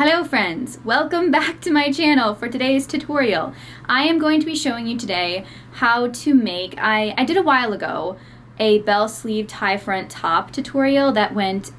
Hello friends, welcome back to my channel for today's tutorial. I am going to be showing you today how to make, I did a while ago, a bell sleeve tie front top tutorial that went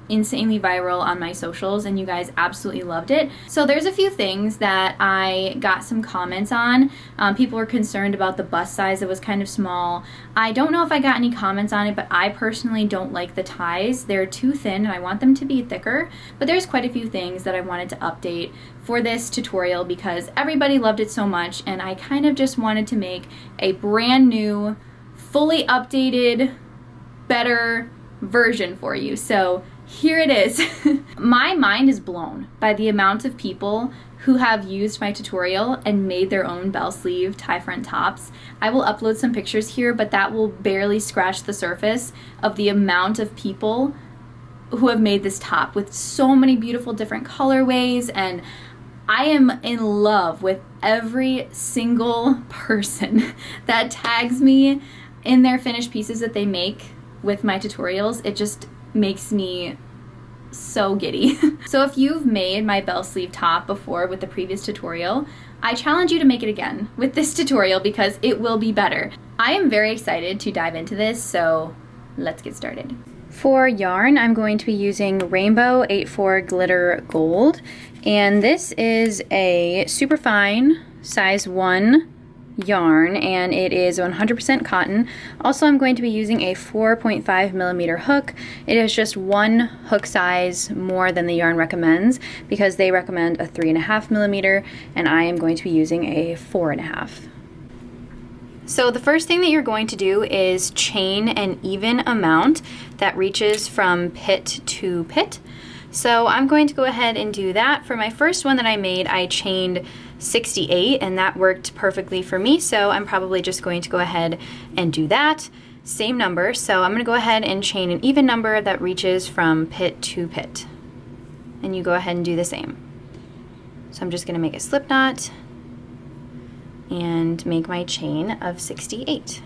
insanely viral on my socials and you guys absolutely loved it. So there's a few things that I got some comments on. People were concerned about the bust size, it was kind of small. I don't know if I got any comments on it, but I personally don't like the ties. They're too thin and I want them to be thicker. But there's quite a few things that I wanted to update for this tutorial because everybody loved it so much and I kind of just wanted to make a brand new, fully updated, better version for you. So here it is. My mind is blown by the amount of people who have used my tutorial and made their own bell sleeve tie front tops. I will upload some pictures here, but that will barely scratch the surface of the amount of people who have made this top with so many beautiful different colorways, and I am in love with every single person that tags me in their finished pieces that they make with my tutorials. It just makes me so giddy. So if you've made my bell sleeve top before with the previous tutorial, I challenge you to make it again with this tutorial because it will be better. I am very excited to dive into this, so let's get started. For yarn, I'm going to be using Rainbow 84 Glitter Gold, and this is a super fine size 1 yarn, and it is 100% cotton. Also, I'm going to be using a 4.5 millimeter hook. It is just one hook size more than the yarn recommends because they recommend a 3.5 millimeter, and I am going to be using a 4.5. So the first thing that you're going to do is chain an even amount that reaches from pit to pit. So I'm going to go ahead and do that. For my first one that I made, I chained 68 and that worked perfectly for me, so I'm probably just going to go ahead and do that. Same number, so I'm going to go ahead and chain an even number that reaches from pit to pit. And you go ahead and do the same. So I'm just going to make a slip knot and make my chain of 68.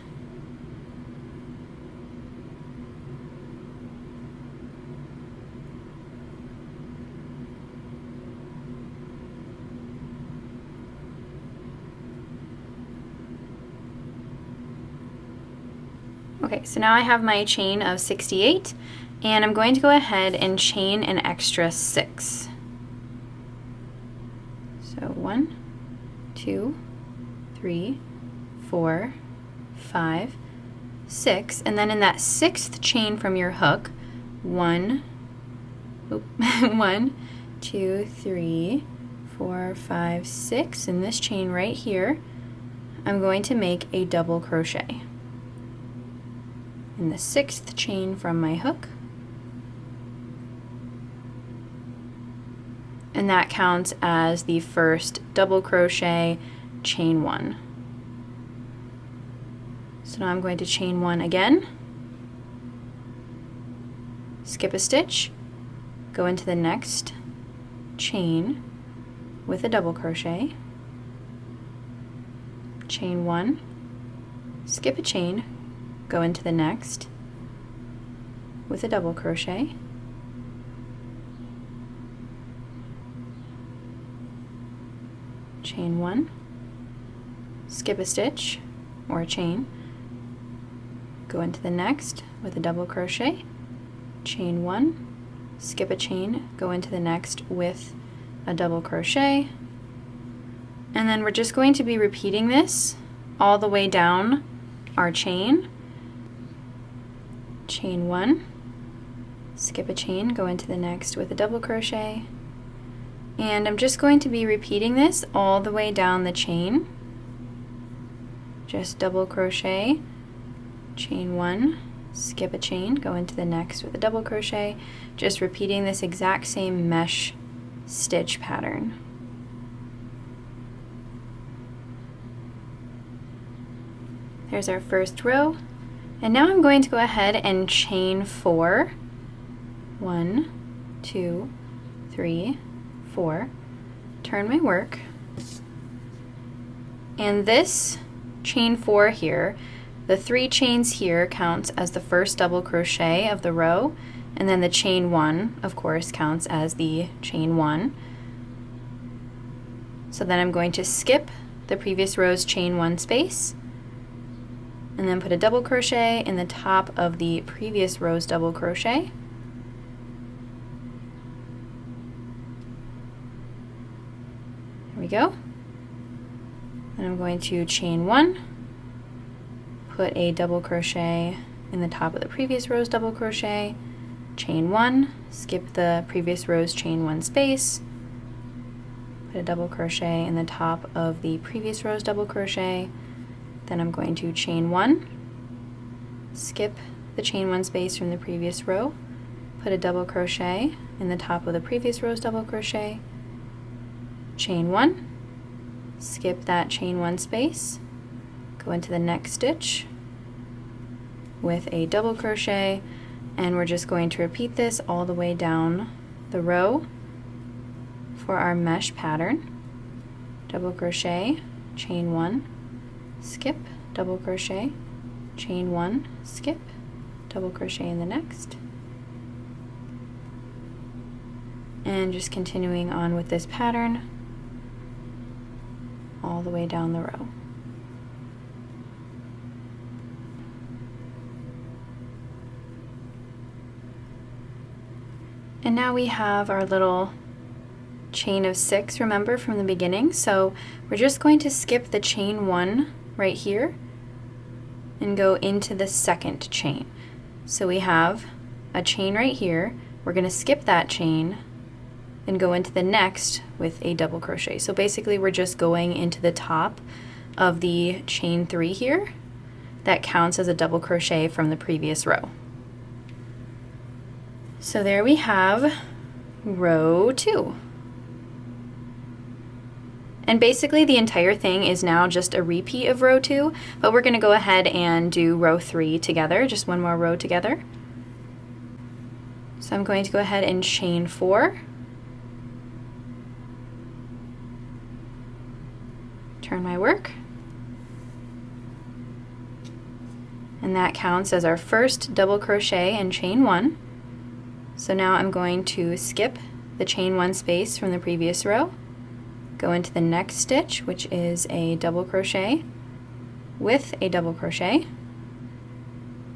Okay, so now I have my chain of 68, and I'm going to go ahead and chain an extra 6. So 1, 2, 3, 4, 5, 6, and then in that 6th chain from your hook, 1, 2, 3, 4, 5, 6, in this chain right here, I'm going to make a double crochet in the 6th chain from my hook, and that counts as the first double crochet, chain 1. So now I'm going to chain 1 again, skip a stitch, go into the next chain with a double crochet, chain 1, skip a chain, go into the next with a double crochet, chain 1, skip a stitch or a chain, go into the next with a double crochet, chain 1, skip a chain, go into the next with a double crochet, and then we're just going to be repeating this all the way down our chain. Chain 1, skip a chain, go into the next with a double crochet, and I'm just going to be repeating this all the way down the chain. Just double crochet, chain 1, skip a chain, go into the next with a double crochet, just repeating this exact same mesh stitch pattern. There's our first row. And now I'm going to go ahead and chain 4. 1, 2, 3, 4. Turn my work. And this chain 4 here, the 3 chains here counts as the first double crochet of the row, and then the chain 1, of course, counts as the chain 1. So then I'm going to skip the previous row's chain 1 space, and then put a double crochet in the top of the previous row's double crochet. There we go. And I'm going to chain 1, put a double crochet in the top of the previous row's double crochet, chain 1, skip the previous row's chain 1 space, put a double crochet in the top of the previous row's double crochet, then I'm going to chain 1, skip the chain 1 space from the previous row, put a double crochet in the top of the previous row's double crochet, chain 1, skip that chain 1 space, go into the next stitch with a double crochet, and we're just going to repeat this all the way down the row for our mesh pattern. Double crochet, chain 1, skip, double crochet, chain 1, skip, double crochet in the next, and just continuing on with this pattern all the way down the row. And now we have our little chain of 6, remember, from the beginning. So we're just going to skip the chain 1 right here and go into the second chain. So we have a chain right here. We're going to skip that chain and go into the next with a double crochet. So basically we're just going into the top of the chain 3 here. That counts as a double crochet from the previous row. So there we have row 2. And basically the entire thing is now just a repeat of row 2, but we're going to go ahead and do row 3 together, just one more row together. So I'm going to go ahead and chain 4, turn my work, and that counts as our first double crochet and chain 1. So now I'm going to skip the chain 1 space from the previous row, go into the next stitch, which is a double crochet with a double crochet,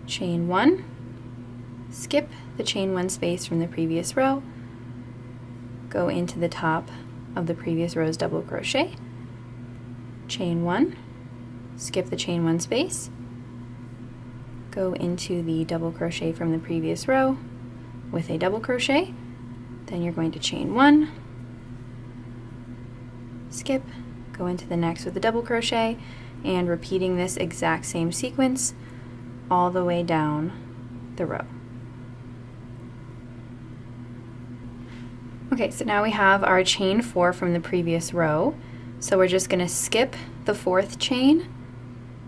chain 1, skip the chain 1 space from the previous row, go into the top of the previous row's double crochet, chain 1, skip the chain 1 space, go into the double crochet from the previous row with a double crochet, then you're going to chain 1, skip, go into the next with a double crochet, and repeating this exact same sequence all the way down the row. Okay, so now we have our chain 4 from the previous row. So we're just going to skip the 4th chain,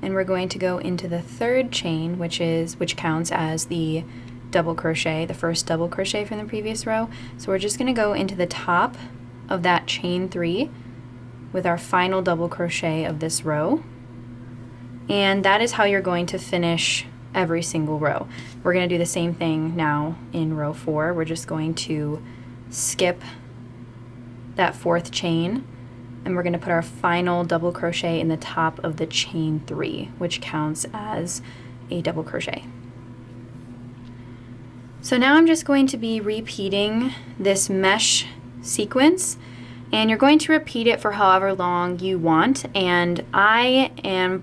and we're going to go into the 3rd chain, which counts as the double crochet, the first double crochet from the previous row. So we're just going to go into the top of that chain 3 with our final double crochet of this row. And that is how you're going to finish every single row. We're going to do the same thing now in row 4. We're just going to skip that 4th chain, and we're going to put our final double crochet in the top of the chain 3, which counts as a double crochet. So now I'm just going to be repeating this mesh sequence, and you're going to repeat it for however long you want. And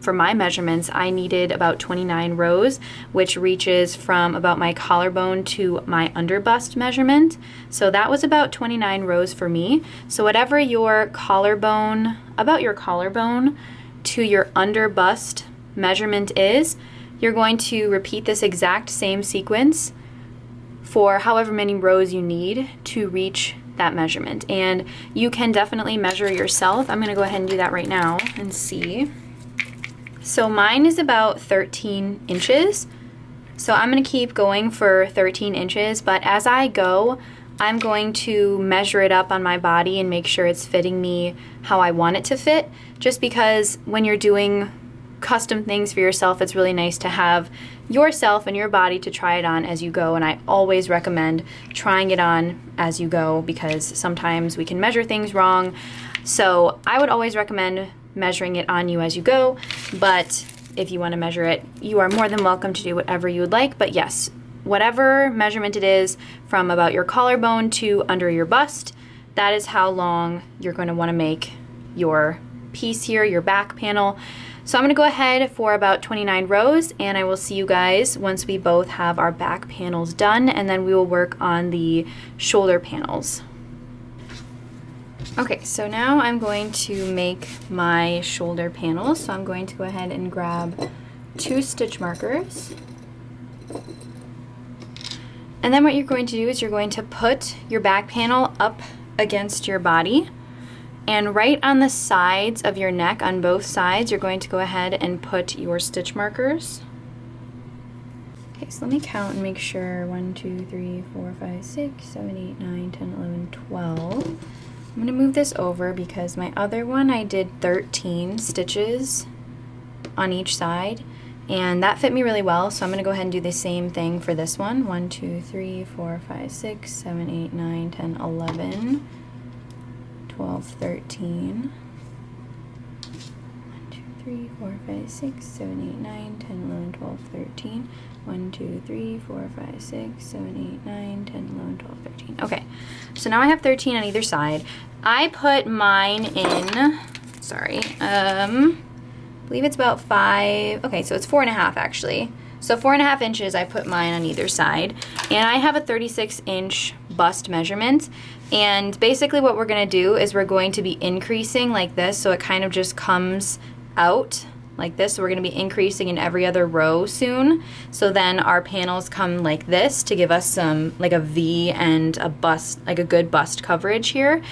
for my measurements, I needed about 29 rows, which reaches from about my collarbone to my underbust measurement. So that was about 29 rows for me. So whatever your collarbone, about your collarbone to your underbust measurement is, you're going to repeat this exact same sequence for however many rows you need to reach that measurement. And you can definitely measure yourself. I'm going to go ahead and do that right now and see. So mine is about 13 inches. So I'm going to keep going for 13 inches, but as I go, I'm going to measure it up on my body and make sure it's fitting me how I want it to fit, just because when you're doing custom things for yourself, it's really nice to have yourself and your body to try it on as you go. And I always recommend trying it on as you go, because sometimes we can measure things wrong. So I would always recommend measuring it on you as you go, but if you want to measure it, you are more than welcome to do whatever you would like. But yes, whatever measurement it is from about your collarbone to under your bust, that is how long you're going to want to make your piece here, your back panel. So I'm going to go ahead for about 29 rows, and I will see you guys once we both have our back panels done, and then we will work on the shoulder panels. Okay, so now I'm going to make my shoulder panels. So I'm going to go ahead and grab 2 stitch markers. And then what you're going to do is you're going to put your back panel up against your body. And right on the sides of your neck, on both sides, you're going to go ahead and put your stitch markers. Okay, so let me count and make sure. 1, 2, 3, 4, 5, 6, 7, 8, 9, 10, 11, 12. I'm going to move this over because my other one I did 13 stitches on each side, and that fit me really well, so I'm going to go ahead and do the same thing for this one. 1, 2, 3, 4, 5, 6, 7, 8, 9, 10, 11. 12, 13. 1, 2, 3, 4, 5, 6, 7, 8, 9, 10, 11, 12, 13. 1, 2, 3, 4, 5, 6, 7, 8, 9, 10, 11, 12, 13. Okay, so now I have 13 on either side. I put mine in, I believe it's about 5, okay, so it's 4.5 actually. So 4.5 inches, I put mine on either side. And I have a 36-inch bust measurement. And basically what we're gonna do is we're going to be increasing like this, so it kind of just comes out like this. So we're gonna be increasing in every other row soon. So then our panels come like this to give us some, like a V and a bust, like a good bust coverage here.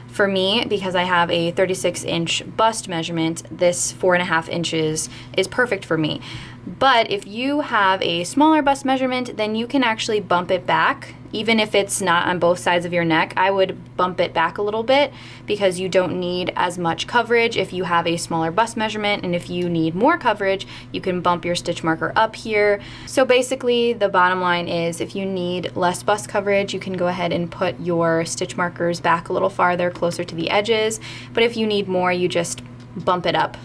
For me, because I have a 36-inch bust measurement, this 4.5 inches is perfect for me. But if you have a smaller bust measurement, then you can actually bump it back. Even if it's not on both sides of your neck, I would bump it back a little bit because you don't need as much coverage if you have a smaller bust measurement, and if you need more coverage, you can bump your stitch marker up here. So basically, the bottom line is if you need less bust coverage, you can go ahead and put your stitch markers back a little farther, closer to the edges. But if you need more, you just bump it up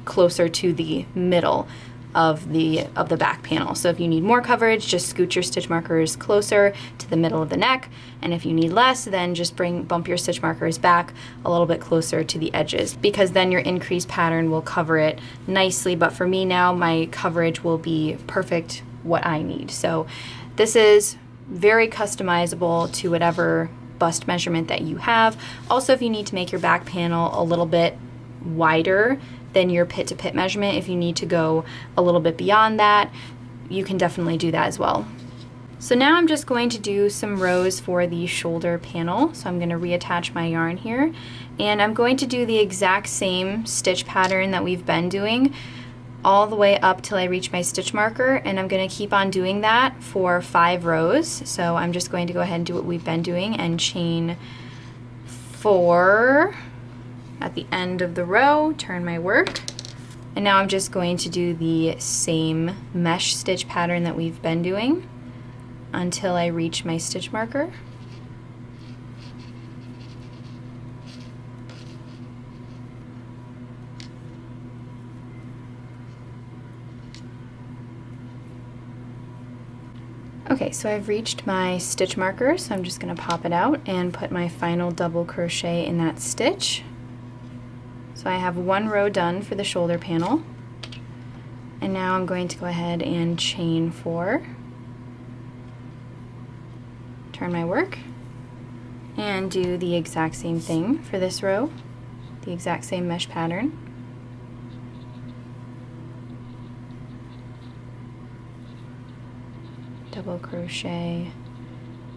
closer to the middle of the back panel. So if you need more coverage, just scoot your stitch markers closer to the middle of the neck, and if you need less, then just bump your stitch markers back a little bit closer to the edges, because then your increased pattern will cover it nicely. But for me now, my coverage will be perfect what I need. So this is very customizable to whatever bust measurement that you have. Also, if you need to make your back panel a little bit wider than your pit-to-pit measurement, if you need to go a little bit beyond that, you can definitely do that as well. So now I'm just going to do some rows for the shoulder panel. So I'm going to reattach my yarn here, and I'm going to do the exact same stitch pattern that we've been doing all the way up till I reach my stitch marker, and I'm going to keep on doing that for 5 rows. So I'm just going to go ahead and do what we've been doing and chain 4 at the end of the row, turn my work, and now I'm just going to do the same mesh stitch pattern that we've been doing until I reach my stitch marker. Okay, so I've reached my stitch marker, so I'm just going to pop it out and put my final double crochet in that stitch. So I have 1 row done for the shoulder panel, and now I'm going to go ahead and chain 4, turn my work, and do the exact same thing for this row, the exact same mesh pattern. Double crochet,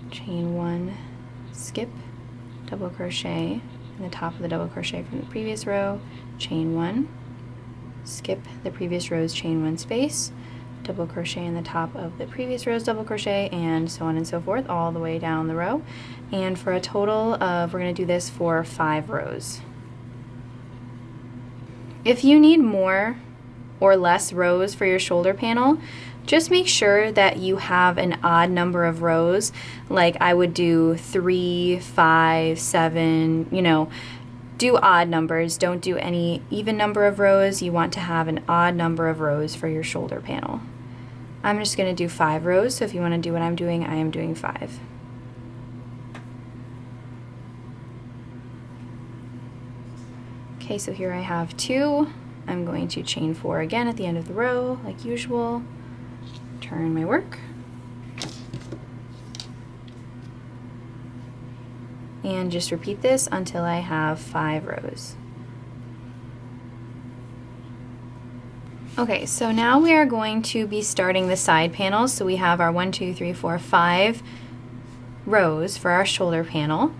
chain 1, skip, double crochet in the top of the double crochet from the previous row, chain 1, skip the previous row's chain 1 space, double crochet in the top of the previous row's double crochet, and so on and so forth all the way down the row. And for a total of, we're going to do this for 5 rows. If you need more or less rows for your shoulder panel, just make sure that you have an odd number of rows. Like I would do 3, 5, 7, do odd numbers. Don't do any even number of rows. You want to have an odd number of rows for your shoulder panel. I'm just going to do 5 rows, so if you want to do what I'm doing, I am doing 5. Okay, so here I have 2. I'm going to chain 4 again at the end of the row, like usual. Turn my work. And just repeat this until I have 5 rows. Okay, so now we are going to be starting the side panels. So we have our 1, 2, 3, 4, 5 rows for our shoulder panel.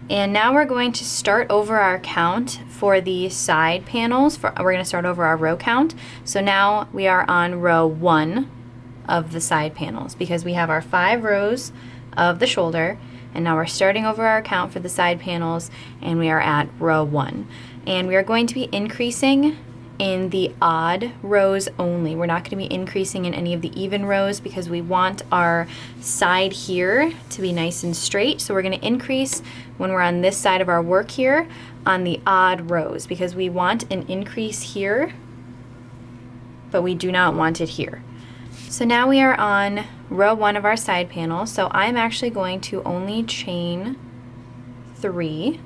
And now we're going to start over our count for the side panels. We're going to start over our row count. So now we are on row 1 of the side panels because we have our 5 rows of the shoulder, and now we're starting over our count for the side panels, and we are at row 1. And we are going to be increasing in the odd rows only. We're not going to be increasing in any of the even rows because we want our side here to be nice and straight. So we're going to increase when we're on this side of our work here on the odd rows because we want an increase here, but we do not want it here. So now we are on row 1 of our side panel. So I'm actually going to only chain 3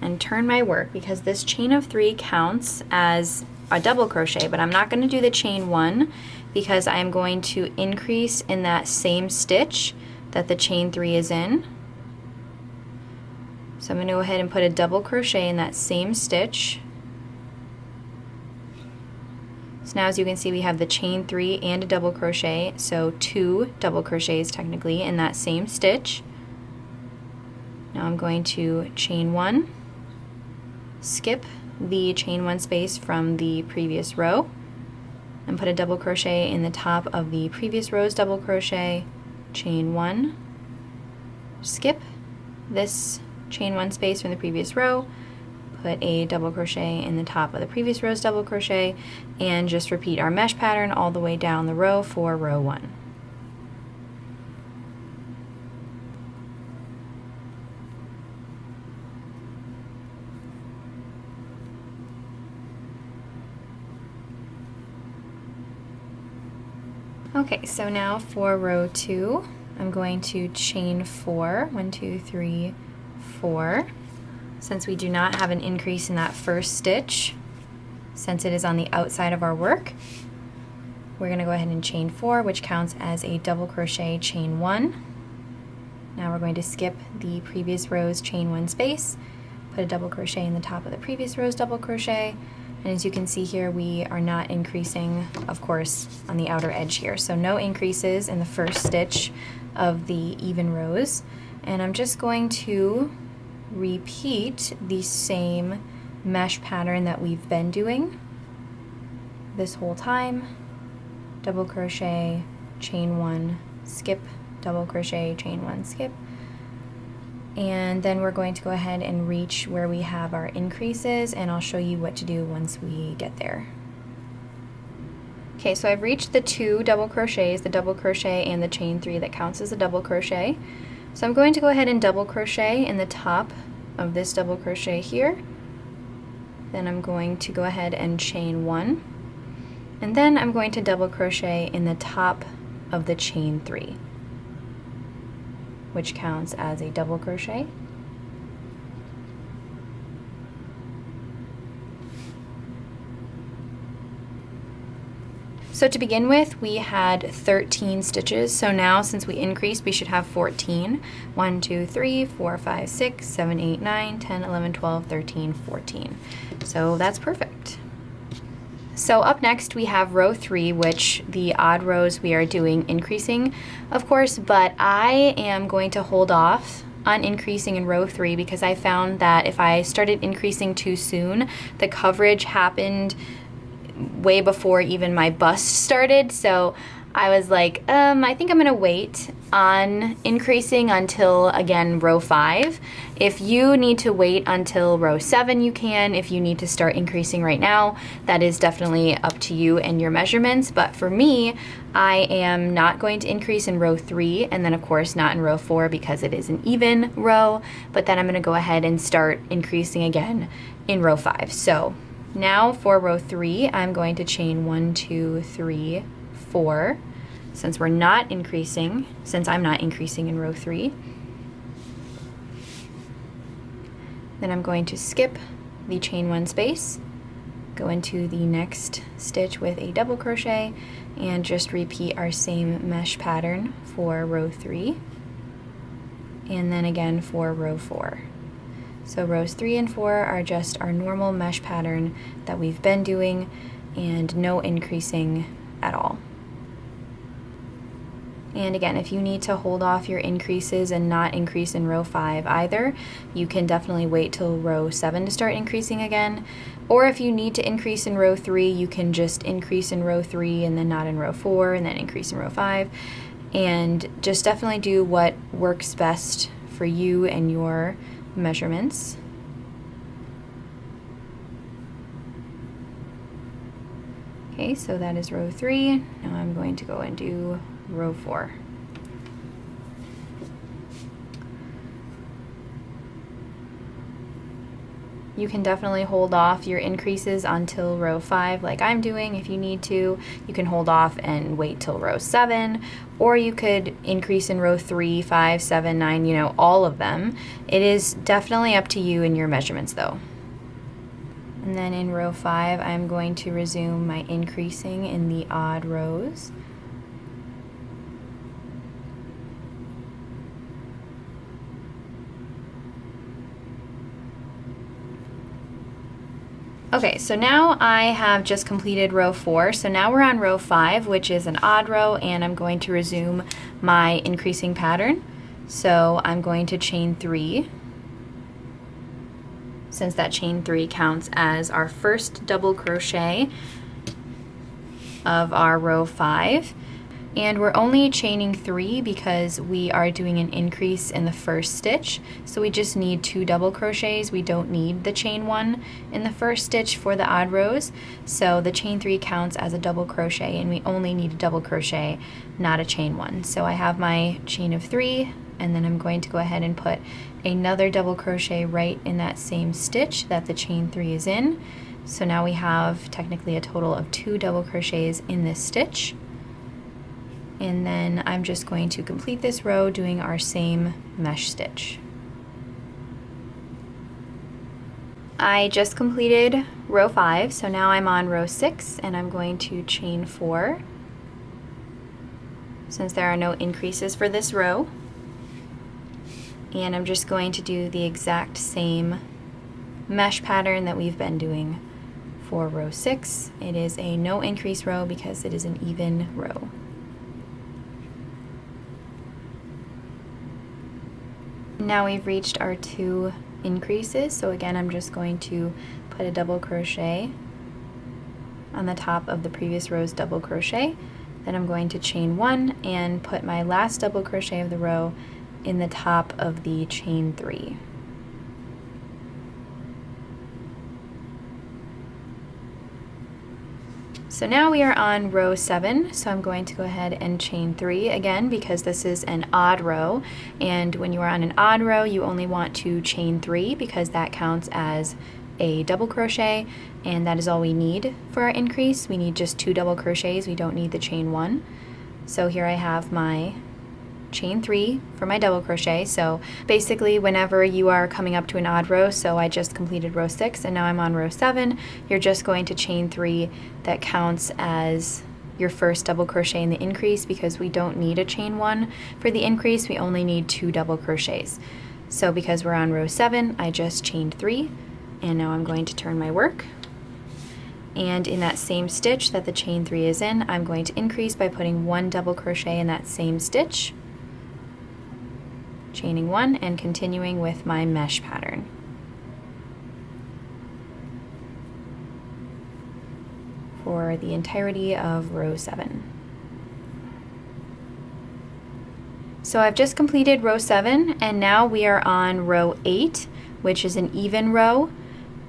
and turn my work because this chain of 3 counts as a double crochet, but I'm not going to do the chain 1 because I'm going to increase in that same stitch that the chain 3 is in. So I'm going to go ahead and put a double crochet in that same stitch. So now as you can see we have the chain 3 and a double crochet, so 2 double crochets technically in that same stitch. Now I'm going to chain 1, skip the chain 1 space from the previous row, and put a double crochet in the top of the previous row's double crochet, chain 1, skip this chain 1 space from the previous row, put a double crochet in the top of the previous row's double crochet, and just repeat our mesh pattern all the way down the row for row 1. Okay, so now for row 2, I'm going to chain 4, 1, 2, 3, 4. Since we do not have an increase in that first stitch, since it is on the outside of our work, we're going to go ahead and chain 4, which counts as a double crochet, chain 1. Now we're going to skip the previous row's chain 1 space, put a double crochet in the top of the previous row's double crochet, and as you can see here, we are not increasing, of course, on the outer edge here. So no increases in the first stitch of the even rows. And I'm just going to repeat the same mesh pattern that we've been doing this whole time. Double crochet, chain 1, skip, double crochet, chain 1, skip. And then we're going to go ahead and reach where we have our increases, and I'll show you what to do once we get there. Okay, so I've reached the 2 double crochets, the double crochet and the chain 3 that counts as a double crochet. So I'm going to go ahead and double crochet in the top of this double crochet here. Then I'm going to go ahead and chain 1. And then I'm going to double crochet in the top of the chain 3, which counts as a double crochet. So to begin with, we had 13 stitches. So now, since we increased, we should have 14. 1, 2, 3, 4, 5, 6, 7, 8, 9, 10, 11, 12, 13, 14. So that's perfect. So up next we have row 3, which the odd rows we are doing increasing, of course, but I am going to hold off on increasing in row 3 because I found that if I started increasing too soon, the coverage happened way before even my bust started. So I was like, I think I'm gonna wait on increasing until, again, row 5. If you need to wait until row 7, you can. If you need to start increasing right now, that is definitely up to you and your measurements. But for me, I am not going to increase in row 3, and then of course not in row 4 because it is an even row, but then I'm gonna go ahead and start increasing again in row 5. So now for row 3, I'm going to chain 1, 2, 3, 4. Since I'm not increasing in row 3, then I'm going to skip the chain 1 space, go into the next stitch with a double crochet, and just repeat our same mesh pattern for row 3, and then again for row 4. So rows 3 and 4 are just our normal mesh pattern that we've been doing, and no increasing at all. And again, if you need to hold off your increases and not increase in row 5 either, you can definitely wait till row 7 to start increasing again. Or if you need to increase in row 3, you can just increase in row 3 and then not in row 4 and then increase in row 5. And just definitely do what works best for you and your measurements. Okay, so that is row 3. Now I'm going to go and do row 4. You can definitely hold off your increases until row 5 like I'm doing if you need to. You can hold off and wait till row 7, or you could increase in row 3, 5, 7, 9, you know, all of them. It is definitely up to you and your measurements though. And then in row 5, I'm going to resume my increasing in the odd rows. Okay, so now I have just completed row 4, so now we're on row 5, which is an odd row, and I'm going to resume my increasing pattern. So I'm going to chain 3, since that chain 3 counts as our first double crochet of our row 5. And we're only chaining 3 because we are doing an increase in the first stitch. So we just need 2 double crochets. We don't need the chain 1 in the first stitch for the odd rows. So the chain 3 counts as a double crochet, and we only need a double crochet, not a chain 1. So I have my chain of 3, and then I'm going to go ahead and put another double crochet right in that same stitch that the chain 3 is in. So now we have technically a total of 2 double crochets in this stitch. And then I'm just going to complete this row doing our same mesh stitch. I just completed row 5, so now I'm on row 6, and I'm going to chain 4 since there are no increases for this row. And I'm just going to do the exact same mesh pattern that we've been doing for row 6. It is a no increase row because it is an even row. Now we've reached our 2 increases, so again I'm just going to put a double crochet on the top of the previous row's double crochet. Then I'm going to chain 1 and put my last double crochet of the row in the top of the chain 3. So now we are on row 7, so I'm going to go ahead and chain 3 again because this is an odd row, and when you are on an odd row you only want to chain 3 because that counts as a double crochet, and that is all we need for our increase. We need just 2 double crochets, we don't need the chain 1. So here I have my chain 3 for my double crochet. So basically whenever you are coming up to an odd row, so I just completed row 6 and now I'm on row 7, you're just going to chain 3. That counts as your first double crochet in the increase because we don't need a chain 1 for the increase, we only need 2 double crochets. So because we're on row 7, I just chained 3, and now I'm going to turn my work. And in that same stitch that the chain 3 is in, I'm going to increase by putting 1 double crochet in that same stitch, chaining 1 and continuing with my mesh pattern. For the entirety of row 7. So I've just completed row 7 and now we are on row 8, which is an even row.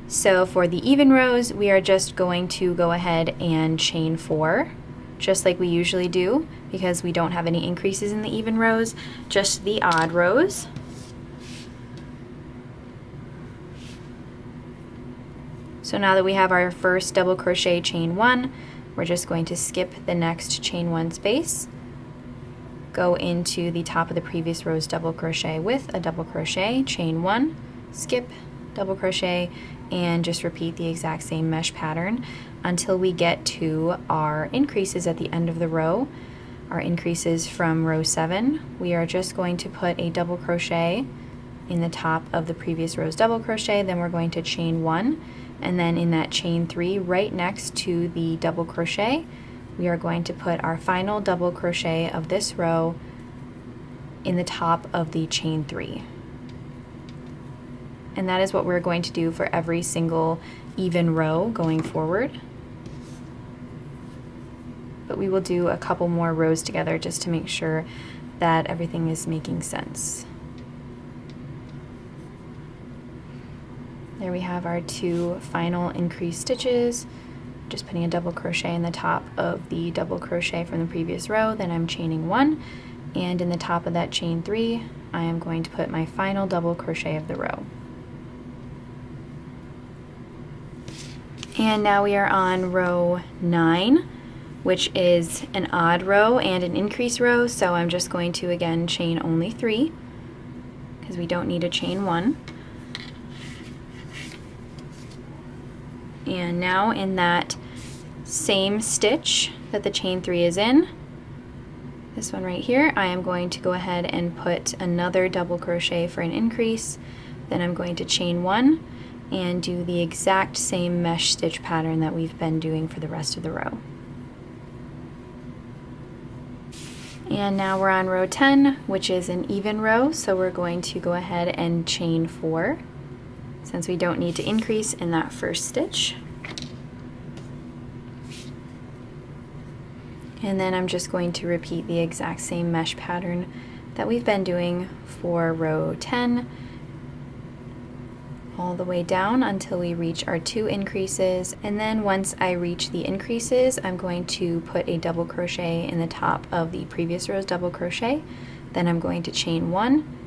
So for the even rows, we are just going to go ahead and chain 4, just like we usually do, because we don't have any increases in the even rows, just the odd rows. So now that we have our first double crochet chain 1, we're just going to skip the next chain 1 space, go into the top of the previous row's double crochet with a double crochet, chain 1, skip, double crochet, and just repeat the exact same mesh pattern until we get to our increases at the end of the row. Our increases from row 7, we are just going to put a double crochet in the top of the previous row's double crochet, then we're going to chain 1, and then in that chain 3 right next to the double crochet, we are going to put our final double crochet of this row in the top of the chain 3. And that is what we're going to do for every single even row going forward. But we will do a couple more rows together just to make sure that everything is making sense. There we have our 2 final increased stitches. Just putting a double crochet in the top of the double crochet from the previous row, then I'm chaining 1, and in the top of that chain 3, I am going to put my final double crochet of the row. And now we are on row 9, which is an odd row and an increase row, so I'm just going to again chain only 3 because we don't need a chain 1. And now in that same stitch that the chain 3 is in, this one right here, I am going to go ahead and put another double crochet for an increase, then I'm going to chain 1 and do the exact same mesh stitch pattern that we've been doing for the rest of the row. And now we're on row 10, which is an even row, so we're going to go ahead and chain 4 since we don't need to increase in that first stitch. And then I'm just going to repeat the exact same mesh pattern that we've been doing for row 10 all the way down until we reach our 2 increases, and then once I reach the increases, I'm going to put a double crochet in the top of the previous row's double crochet, then I'm going to chain 1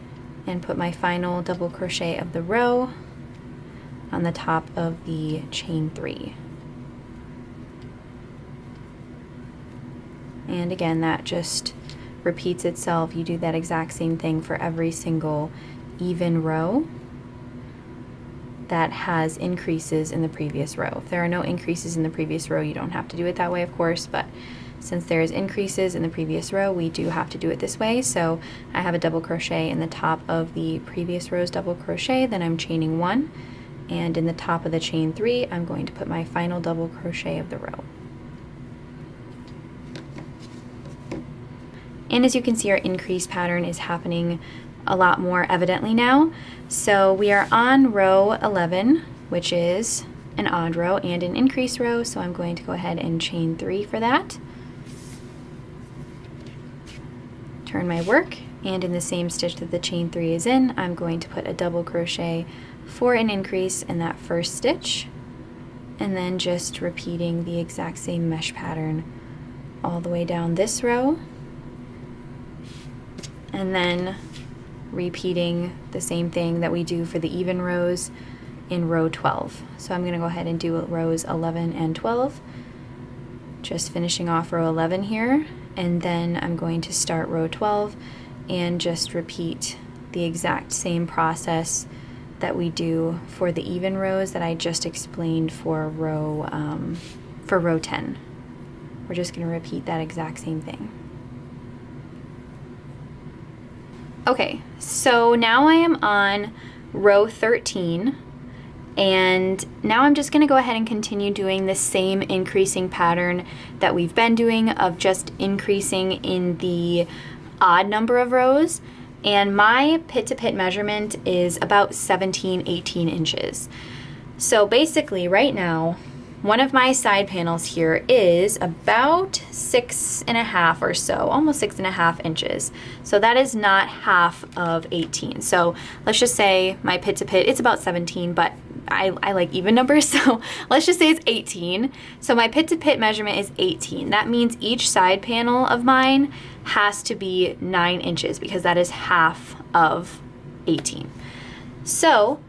and put my final double crochet of the row on the top of the chain 3. And again, that just repeats itself. You do that exact same thing for every single even row that has increases in the previous row. If there are no increases in the previous row, you don't have to do it that way, of course, but since there is increases in the previous row, we do have to do it this way. So I have a double crochet in the top of the previous row's double crochet, then I'm chaining 1, and in the top of the chain 3, I'm going to put my final double crochet of the row. And as you can see, our increase pattern is happening a lot more evidently now. So we are on row 11, which is an odd row and an increase row, so I'm going to go ahead and chain 3 for that. Turn my work, and in the same stitch that the chain 3 is in, I'm going to put a double crochet for an increase in that first stitch, and then just repeating the exact same mesh pattern all the way down this row, and then repeating the same thing that we do for the even rows in row 12. So I'm going to go ahead and do rows 11 and 12, just finishing off row 11 here, and then I'm going to start row 12 and just repeat the exact same process that we do for the even rows that I just explained for row 10. We're just going to repeat that exact same thing. Okay, so now I am on row 13, and now I'm just going to go ahead and continue doing the same increasing pattern that we've been doing of just increasing in the odd number of rows, and my pit-to-pit measurement is about 17-18 inches. So basically right now one of my side panels here is about 6.5 or so, almost 6.5 inches. So that is not half of 18. So let's just say my pit to pit, it's about 17, but I like even numbers, so let's just say it's 18. So my pit to pit measurement is 18. That means each side panel of mine has to be 9 inches because that is half of 18. So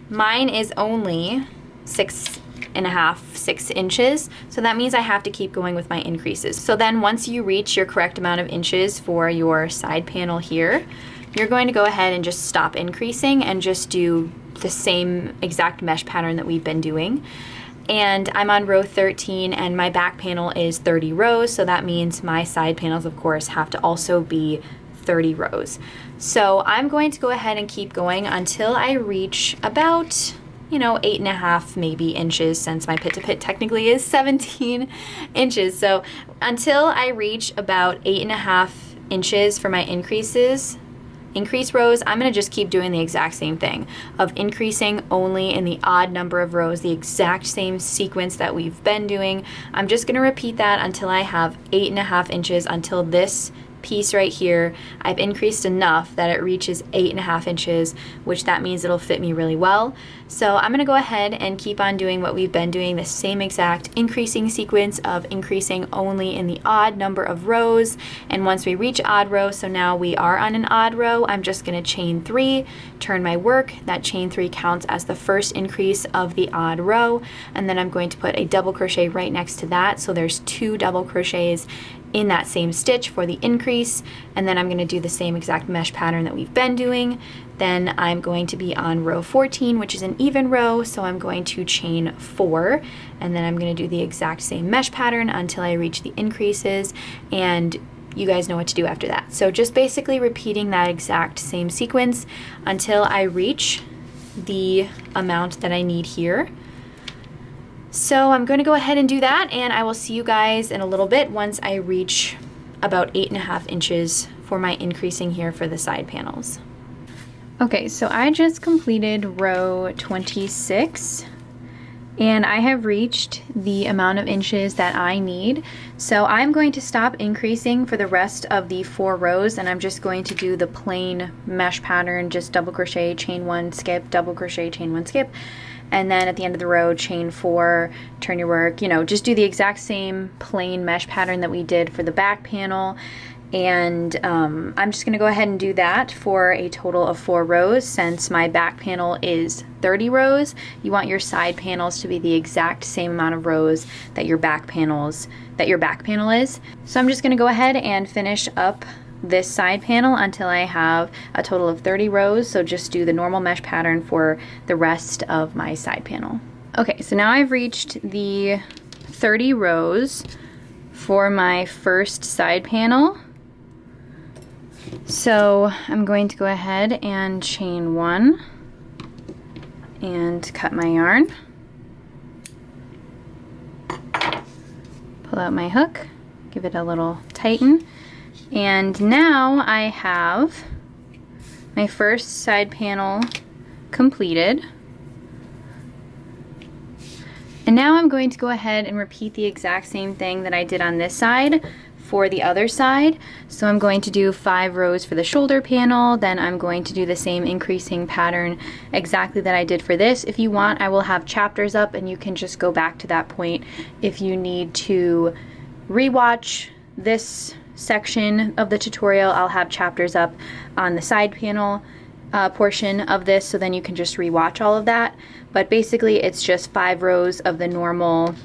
mine is only 6 inches, so that means I have to keep going with my increases. So then once you reach your correct amount of inches for your side panel here, you're going to go ahead and just stop increasing and just do the same exact mesh pattern that we've been doing. And I'm on row 13 and my back panel is 30 rows, so that means my side panels of course have to also be 30 rows. So I'm going to go ahead and keep going until I reach about 8.5 maybe inches, since my pit to pit technically is 17 inches. So until I reach about 8.5 inches for my increase rows, I'm going to just keep doing the exact same thing of increasing only in the odd number of rows, the exact same sequence that we've been doing. I'm just going to repeat that until I have 8.5 inches, until this piece right here, I've increased enough that it reaches 8.5 inches, which that means it'll fit me really well. So I'm gonna go ahead and keep on doing what we've been doing, the same exact increasing sequence of increasing only in the odd number of rows. And once we reach odd row, so now we are on an odd row, I'm just gonna chain 3, turn my work. That chain 3 counts as the first increase of the odd row, and then I'm going to put a double crochet right next to that, so there's 2 double crochets in that same stitch for the increase. And then I'm going to do the same exact mesh pattern that we've been doing. Then I'm going to be on row 14, which is an even row, so I'm going to chain 4, and then I'm going to do the exact same mesh pattern until I reach the increases, and you guys know what to do after that. So just basically repeating that exact same sequence until I reach the amount that I need here. So I'm going to go ahead and do that, and I will see you guys in a little bit once I reach about 8.5 inches for my increasing here for the side panels. Okay, so I just completed row 26 and I have reached the amount of inches that I need. So I'm going to stop increasing for the rest of the 4 rows, and I'm just going to do the plain mesh pattern, just double crochet, chain 1, skip, double crochet, chain 1, skip. And then at the end of the row, chain 4, turn your work, just do the exact same plain mesh pattern that we did for the back panel. And I'm just gonna go ahead and do that for a total of 4 rows. Since my back panel is 30 rows, you want your side panels to be the exact same amount of rows that your back panel is. So I'm just gonna go ahead and finish up this side panel until I have a total of 30 rows, so just do the normal mesh pattern for the rest of my side panel. Okay, so now I've reached the 30 rows for my first side panel. So I'm going to go ahead and chain 1 and cut my yarn. Pull out my hook, give it a little tighten. And now I have my first side panel completed. And now I'm going to go ahead and repeat the exact same thing that I did on this side for the other side. So I'm going to do 5 rows for the shoulder panel, then I'm going to do the same increasing pattern exactly that I did for this. If you want, I will have chapters up and you can just go back to that point if you need to rewatch this section of the tutorial. I'll have chapters up on the side panel portion of this, so then you can just rewatch all of that. But basically it's just 5 rows of the normal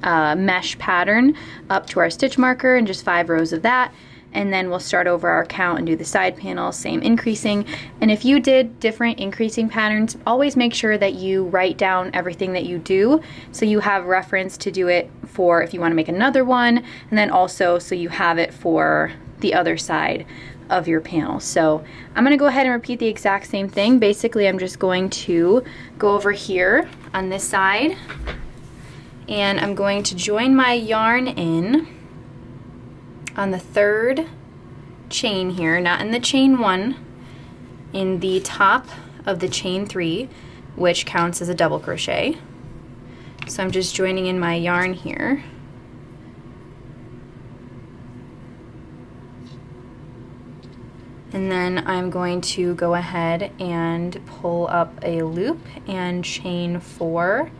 mesh pattern up to our stitch marker, and just 5 rows of that, and then we'll start over our count and do the side panel, same increasing. And if you did different increasing patterns, always make sure that you write down everything that you do so you have reference to do it for if you want to make another one, and then also so you have it for the other side of your panel. So I'm going to go ahead and repeat the exact same thing. Basically I'm just going to go over here on this side, and I'm going to join my yarn in on the 3rd chain here, not in the chain 1, in the top of the chain 3, which counts as a double crochet. So I'm just joining in my yarn here. And then I'm going to go ahead and pull up a loop and chain 4.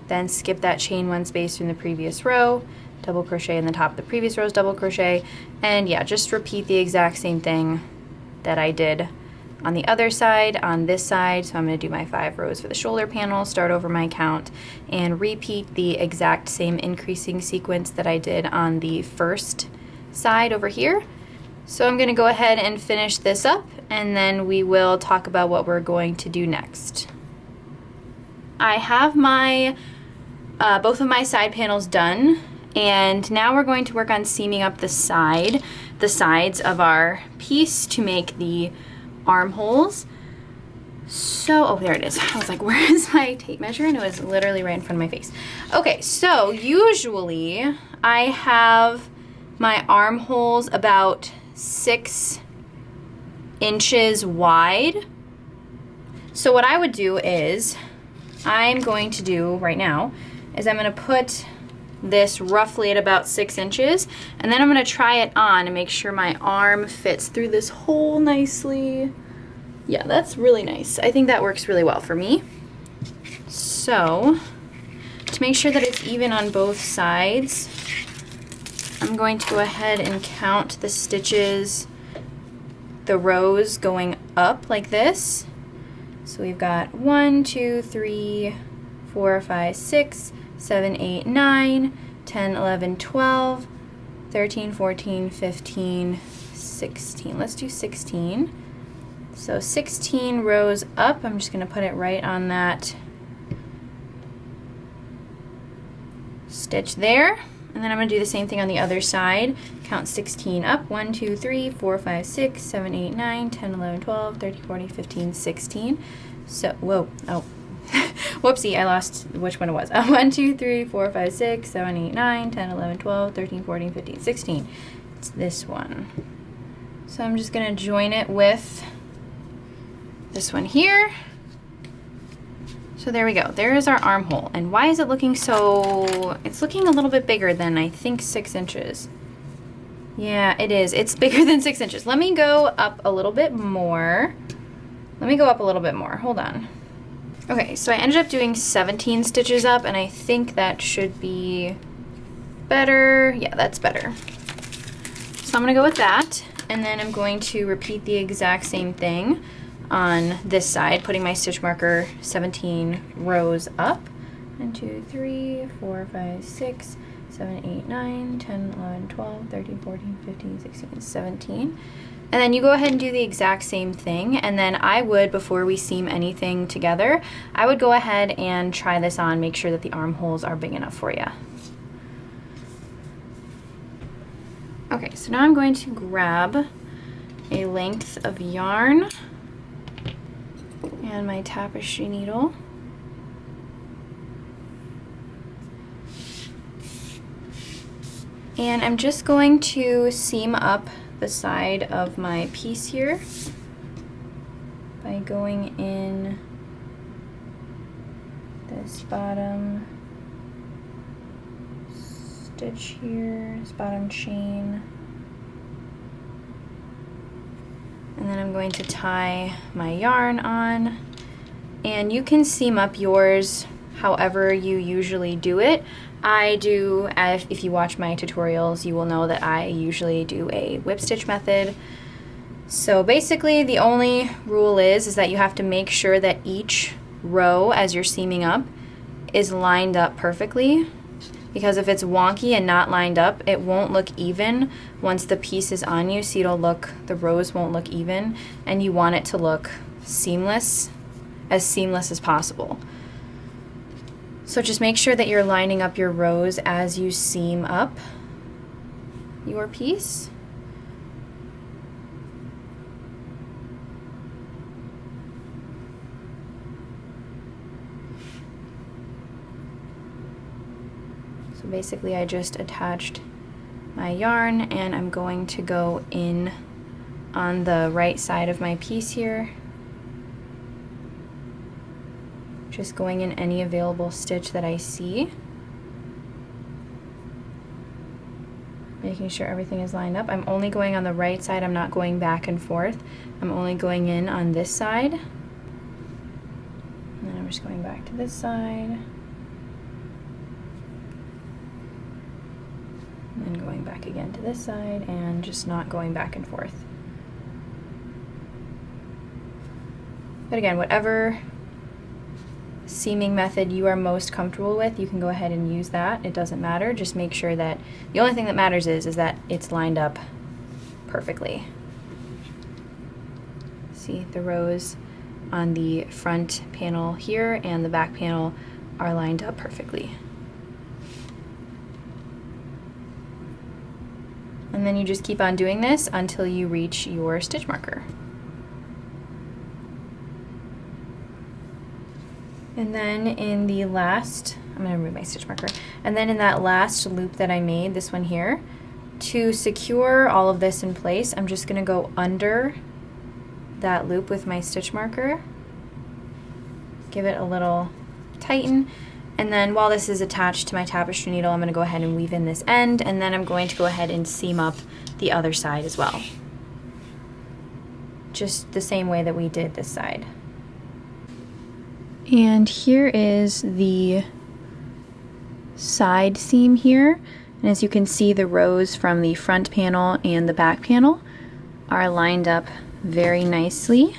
Then skip that chain 1 space from the previous row, double crochet in the top of the previous row's double crochet, and yeah, just repeat the exact same thing that I did on the other side, on this side. So I'm going to do my 5 rows for the shoulder panel, start over my count, and repeat the exact same increasing sequence that I did on the first side over here. So I'm going to go ahead and finish this up, and then we will talk about what we're going to do next. I have my both of my side panels done, and now we're going to work on seaming up the sides of our piece to make the armholes. So, oh, there it is. I was like, where is my tape measure? And it was literally right in front of my face. Okay, so usually I have my armholes about 6 inches wide. So what I would do is, I'm going to do right now is I'm going to put this roughly at about 6 inches, and then I'm going to try it on and make sure my arm fits through this hole nicely. Yeah, that's really nice. I think that works really well for me. So to make sure that it's even on both sides, I'm going to go ahead and count the stitches, the rows going up like this. So we've got 1, 2, 3, 4, 5, 6, 7, 8, 9, 10, 11, 12, 13, 14, 15, 16. Let's do 16. So 16 rows up. I'm just going to put it right on that stitch there. And then I'm going to do the same thing on the other side. Count 16 up. 1, 2, 3, 4, 5, 6, 7, 8, 9, 10, 11, 12, 13, 14, 15, 16. So, whoa, oh, whoopsie, I lost which one it was. 1, 2, 3, 4, 5, 6, 7, 8, 9, 10, 11, 12, 13, 14, 15, 16. It's this one. So I'm just going to join it with this one here. So there we go. There is our armhole. And why is it looking so... It's looking a little bit bigger than, I think, 6 inches. Yeah, it is. It's bigger than 6 inches. Let me go up a little bit more. Hold on. Okay, so I ended up doing 17 stitches up, and I think that should be better. Yeah, that's better. So I'm going to go with that, and then I'm going to repeat the exact same thing on this side, putting my stitch marker 17 rows up. 1, 2, 3, 4, 5, 6, 7, 8, 9, 10, 11, 12, 13, 14, 15, 16, 17. And then you go ahead and do the exact same thing. And then I would, before we seam anything together, I would go ahead and try this on, make sure that the armholes are big enough for you. Okay, so now I'm going to grab a length of yarn and my tapestry needle. And I'm just going to seam up the side of my piece here by going in this bottom stitch here, this bottom chain. And then I'm going to tie my yarn on, and you can seam up yours however you usually do it. I do, if you watch my tutorials, you will know that I usually do a whip stitch method. So basically the only rule is that you have to make sure that each row as you're seaming up is lined up perfectly, because if it's wonky and not lined up, it won't look even once the piece is on you. See, the rows won't look even, and you want it to look seamless as possible. So just make sure that you're lining up your rows as you seam up your piece. So basically I just attached my yarn, and I'm going to go in on the right side of my piece here. Just going in any available stitch that I see. Making sure everything is lined up. I'm only going on the right side, I'm not going back and forth. I'm only going in on this side. And then I'm just going back to this side. And then going back again to this side and just not going back and forth. But again, whatever seaming method you are most comfortable with, you can go ahead and use that. It doesn't matter. Just make sure that the only thing that matters is that it's lined up perfectly. See, the rows on the front panel here and the back panel are lined up perfectly. And then you just keep on doing this until you reach your stitch marker. And then in the last, I'm going to remove my stitch marker, and then in that last loop that I made, this one here, to secure all of this in place, I'm just going to go under that loop with my stitch marker, give it a little tighten, and then while this is attached to my tapestry needle, I'm going to go ahead and weave in this end, and then I'm going to go ahead and seam up the other side as well. Just the same way that we did this side. And here is the side seam here, and as you can see, the rows from the front panel and the back panel are lined up very nicely.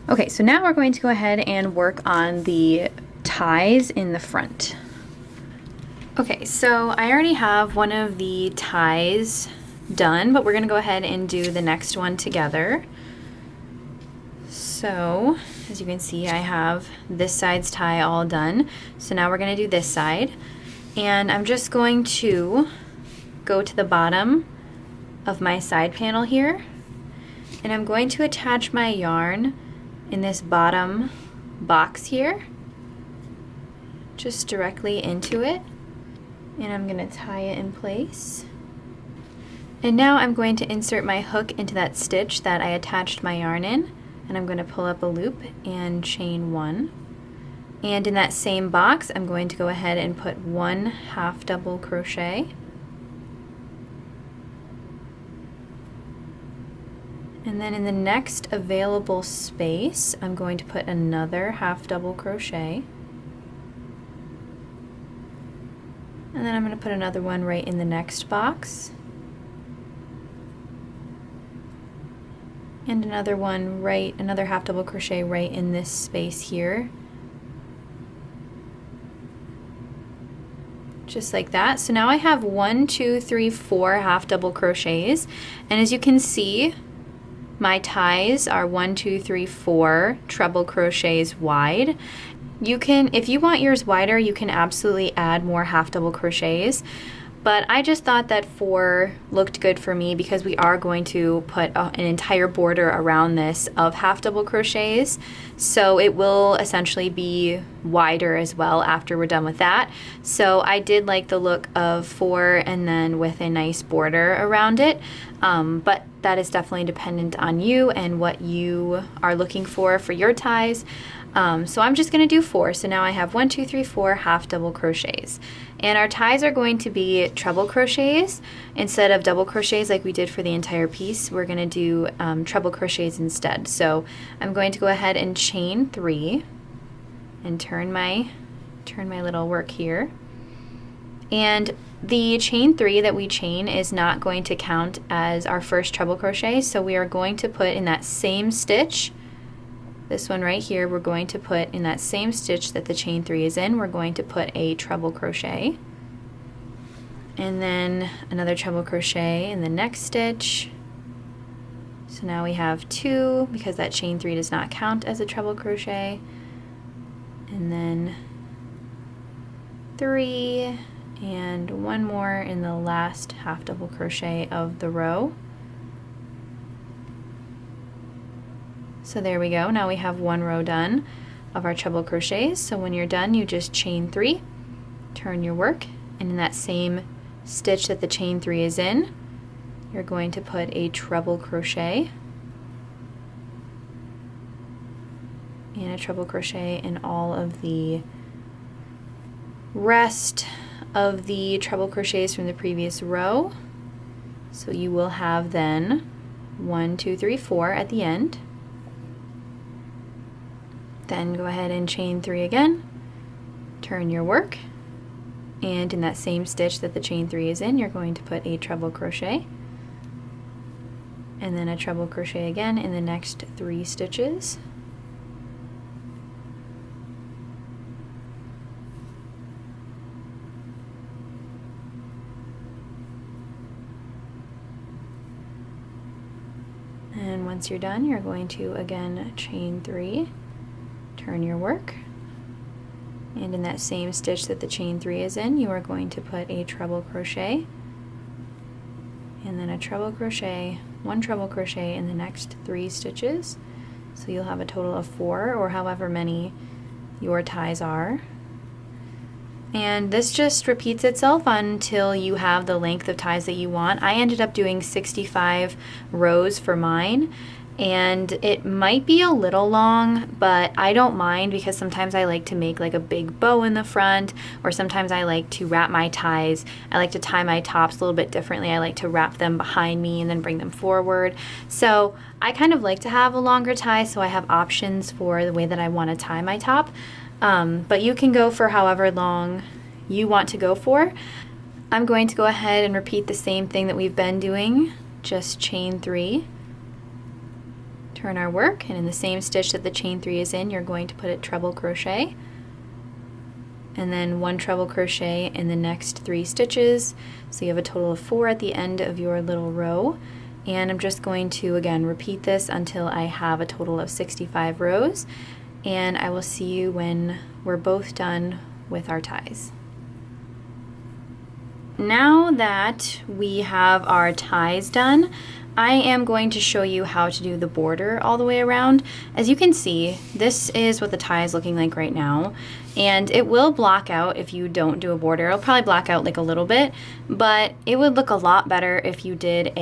Okay, so now we're going to go ahead and work on the ties in the front. Okay, so I already have one of the ties done, but we're going to go ahead and do the next one together. So, as you can see, I have this side's tie all done. So now we're going to do this side. And I'm just going to go to the bottom of my side panel here. And I'm going to attach my yarn in this bottom box here, just directly into it. And I'm going to tie it in place. And now I'm going to insert my hook into that stitch that I attached my yarn in. And I'm going to pull up a loop and chain one. And in that same box, I'm going to go ahead and put 1 half double crochet. And then in the next available space, I'm going to put another half double crochet. And then I'm going to put another one right in the next box. And another one right, another half double crochet right in this space here. Just like that. So now I have 1, 2, 3, 4 half double crochets. And as you can see, my ties are 1, 2, 3, 4 treble crochets wide. You can, if you want yours wider, you can absolutely add more half double crochets. But I just thought that 4 looked good for me because we are going to put an entire border around this of half double crochets. So it will essentially be wider as well after we're done with that. So I did like the look of 4 and then with a nice border around it. But that is definitely dependent on you and what you are looking for your ties. So I'm just going to do 4. So now I have 1, 2, 3, 4 half double crochets. And our ties are going to be treble crochets instead of double crochets like we did for the entire piece. We're going to do treble crochets instead. So I'm going to go ahead and chain 3 and turn my little work here. And the chain 3 that we chain is not going to count as our first treble crochet. So we are going to put in that same stitch. This one right here, we're going to put in that same stitch that the chain 3 is in, we're going to put a treble crochet. And then another treble crochet in the next stitch. So now we have 2 because that chain 3 does not count as a treble crochet. And then 3 and 1 more in the last half double crochet of the row. So there we go. Now we have 1 row done of our treble crochets. So when you're done, you just chain 3, turn your work, and in that same stitch that the chain 3 is in, you're going to put a treble crochet. and a treble crochet in all of the rest of the treble crochets from the previous row. So you will have then 1, 2, 3, 4 at the end. Then go ahead and chain 3 again, turn your work, and in that same stitch that the chain 3 is in, you're going to put a treble crochet, and then a treble crochet again in the next 3 stitches. And once you're done, you're going to again chain 3, turn your work, and in that same stitch that the chain 3 is in, you are going to put a treble crochet, and then a treble crochet, 1 treble crochet in the next 3 stitches. So you'll have a total of 4, or however many your ties are. And this just repeats itself until you have the length of ties that you want. I ended up doing 65 rows for mine, and it might be a little long, but I don't mind because sometimes I like to make like a big bow in the front, or sometimes I like to wrap my ties. I like to tie my tops a little bit differently. I like to wrap them behind me and then bring them forward. So I kind of like to have a longer tie, so I have options for the way that I want to tie my top. But you can go for however long you want to go for. I'm going to go ahead and repeat the same thing that we've been doing, just chain 3, turn our work, and in the same stitch that the chain 3 is in, you're going to put a treble crochet, and then 1 treble crochet in the next 3 stitches, so you have a total of 4 at the end of your little row. And I'm just going to again repeat this until I have a total of 65 rows, and I will see you when we're both done with our ties. Now that we have our ties done, I am going to show you how to do the border all the way around. As you can see, this is what the tie is looking like right now, and it will block out if you don't do a border. It'll probably block out like a little bit, but it would look a lot better if you did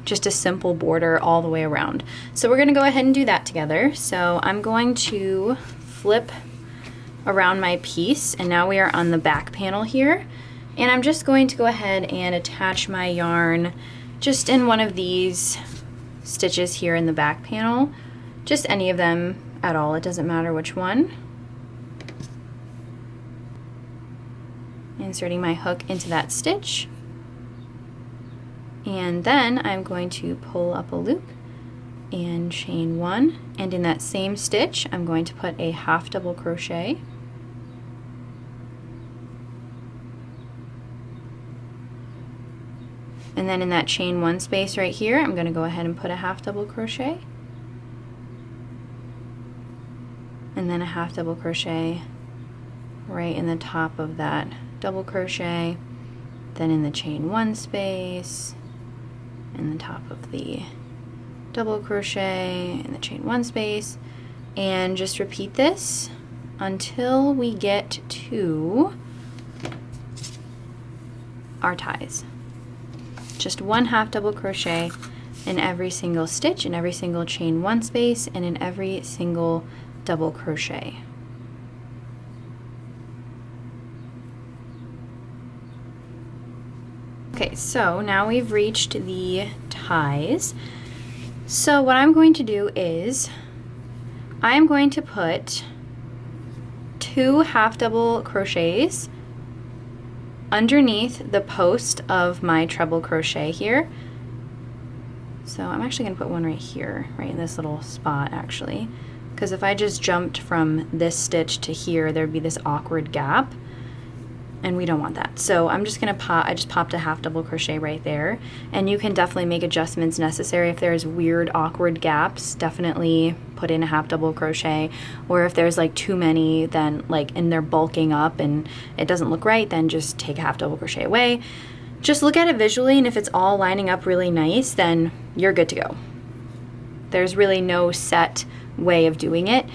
just a simple border all the way around. So we're gonna go ahead and do that together. So I'm going to flip around my piece, and now we are on the back panel here, and I'm just going to go ahead and attach my yarn just in one of these stitches here in the back panel, just any of them at all, it doesn't matter which one. Inserting my hook into that stitch, and then I'm going to pull up a loop and chain 1, and in that same stitch I'm going to put a half double crochet, and then in that chain 1 space right here, I'm going to go ahead and put a half double crochet, and then a half double crochet right in the top of that double crochet, then in the chain 1 space, in the top of the double crochet, in the chain 1 space, and just repeat this until we get to our ties. Just 1 half double crochet in every single stitch, in every single chain 1 space, and in every single double crochet. Okay, so now we've reached the ties. So what I'm going to do is I am going to put 2 half double crochets underneath the post of my treble crochet here. So I'm actually going to put one right here, right in this little spot actually, because if I just jumped from this stitch to here, there'd be this awkward gap, and we don't want that. So I'm just going to I just popped a half double crochet right there, and you can definitely make adjustments necessary. If there's weird awkward gaps, definitely put in a half double crochet, or if there's like too many, then and they're bulking up and it doesn't look right, then just take a half double crochet away. Just look at it visually, and if it's all lining up really nice, then you're good to go. There's really no set way of doing it,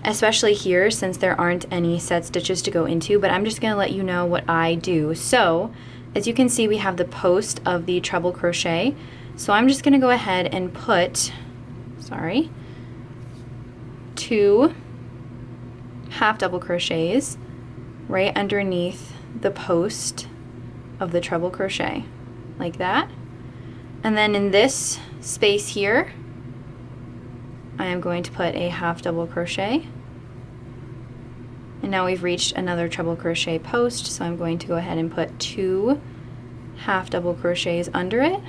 especially here since there aren't any set stitches to go into, but I'm just going to let you know what I do. So as you can see, we have the post of the treble crochet, so I'm just going to go ahead and put 2 half double crochets right underneath the post of the treble crochet, like that. And then in this space here, I am going to put a half double crochet. And now we've reached another treble crochet post, so I'm going to go ahead and put 2 half double crochets under it.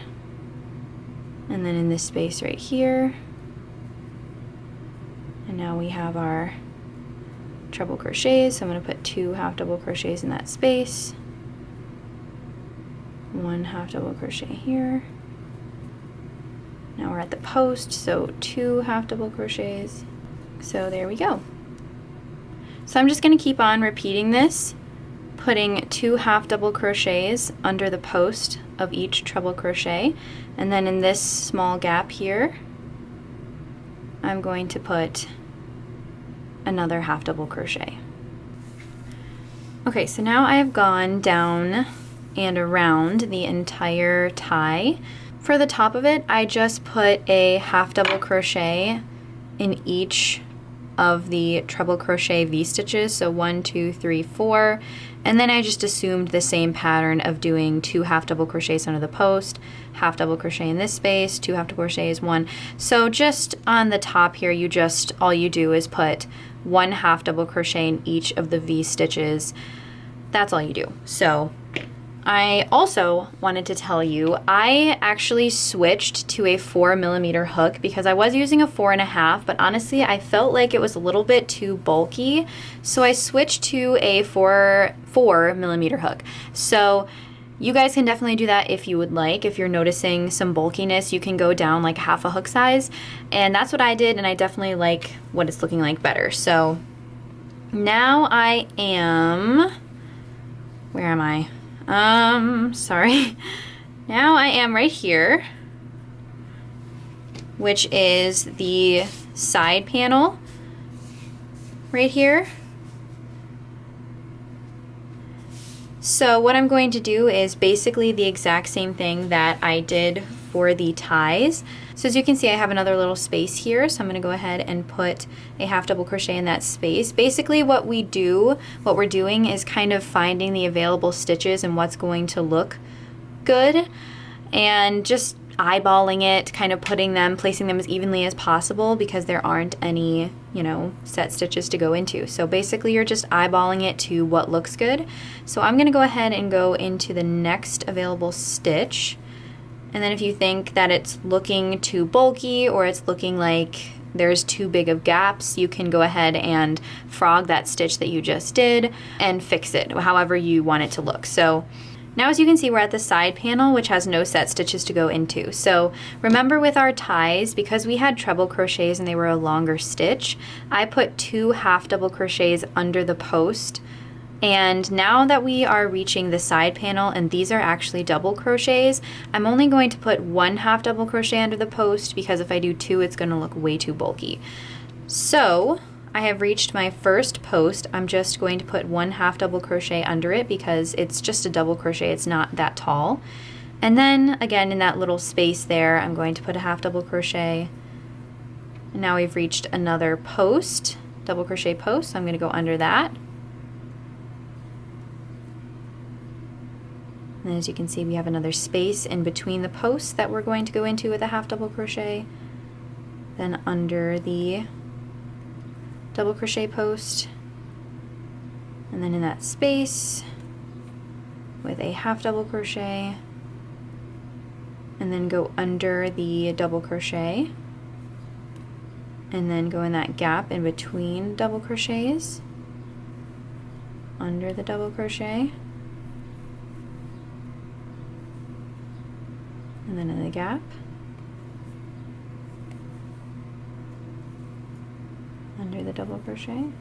And then in this space right here, and now we have our treble crochets, so I'm going to put 2 half double crochets in that space, 1 half double crochet here. Now we're at the post, so 2 half double crochets. So there we go. So I'm just going to keep on repeating this, putting 2 half double crochets under the post of each treble crochet, and then in this small gap here, I'm going to put another half double crochet. Okay, so now I have gone down and around the entire tie. For the top of it, I just put a half double crochet in each of the treble crochet V-stitches, so 1, 2, 3, 4, and then I just assumed the same pattern of doing 2 half double crochets under the post, half double crochet in this space, 2 half double crochets, 1. So just on the top here, all you do is put 1 half double crochet in each of the V-stitches. That's all you do. So I also wanted to tell you, I actually switched to a 4mm hook because I was using a 4.5, but honestly I felt like it was a little bit too bulky, so I switched to a 4mm hook. So you guys can definitely do that if you would like. If you're noticing some bulkiness, you can go down like half a hook size, and that's what I did, and I definitely like what it's looking like better. So now I am, where am I? Sorry. Now I am right here, which is the side panel right here. So what I'm going to do is basically the exact same thing that I did for the ties. So as you can see, I have another little space here, so I'm going to go ahead and put a half double crochet in that space. Basically what we're doing is kind of finding the available stitches and what's going to look good, and just eyeballing it, kind of placing them as evenly as possible because there aren't any, set stitches to go into. So basically you're just eyeballing it to what looks good. So I'm going to go ahead and go into the next available stitch. And then if you think that it's looking too bulky or it's looking like there's too big of gaps, you can go ahead and frog that stitch that you just did and fix it however you want it to look. So now as you can see, we're at the side panel, which has no set stitches to go into. So remember with our ties, because we had treble crochets and they were a longer stitch, I put 2 half double crochets under the post. And now that we are reaching the side panel and these are actually double crochets, I'm only going to put 1 half double crochet under the post because if I do 2, it's going to look way too bulky. So I have reached my first post. I'm just going to put 1 half double crochet under it because it's just a double crochet, it's not that tall. And then again in that little space there, I'm going to put a half double crochet. And now we've reached another post, double crochet post, so I'm going to go under that. And as you can see, we have another space in between the posts that we're going to go into with a half double crochet. Then under the double crochet post, and then in that space with a half double crochet, and then go under the double crochet, and then go in that gap in between double crochets, under the double crochet, and then in the gap, under the double crochet, and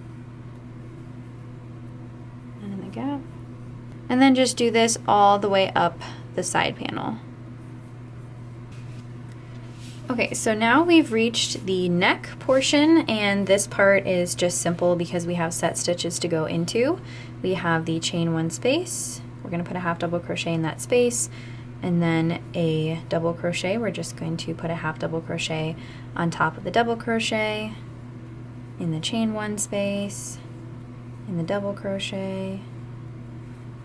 in the gap, and then just do this all the way up the side panel. Okay, so now we've reached the neck portion, and this part is just simple because we have set stitches to go into. We have the chain 1 space, we're going to put a half double crochet in that space, and then a double crochet. We're just going to put a half double crochet on top of the double crochet in the chain 1 space, in the double crochet,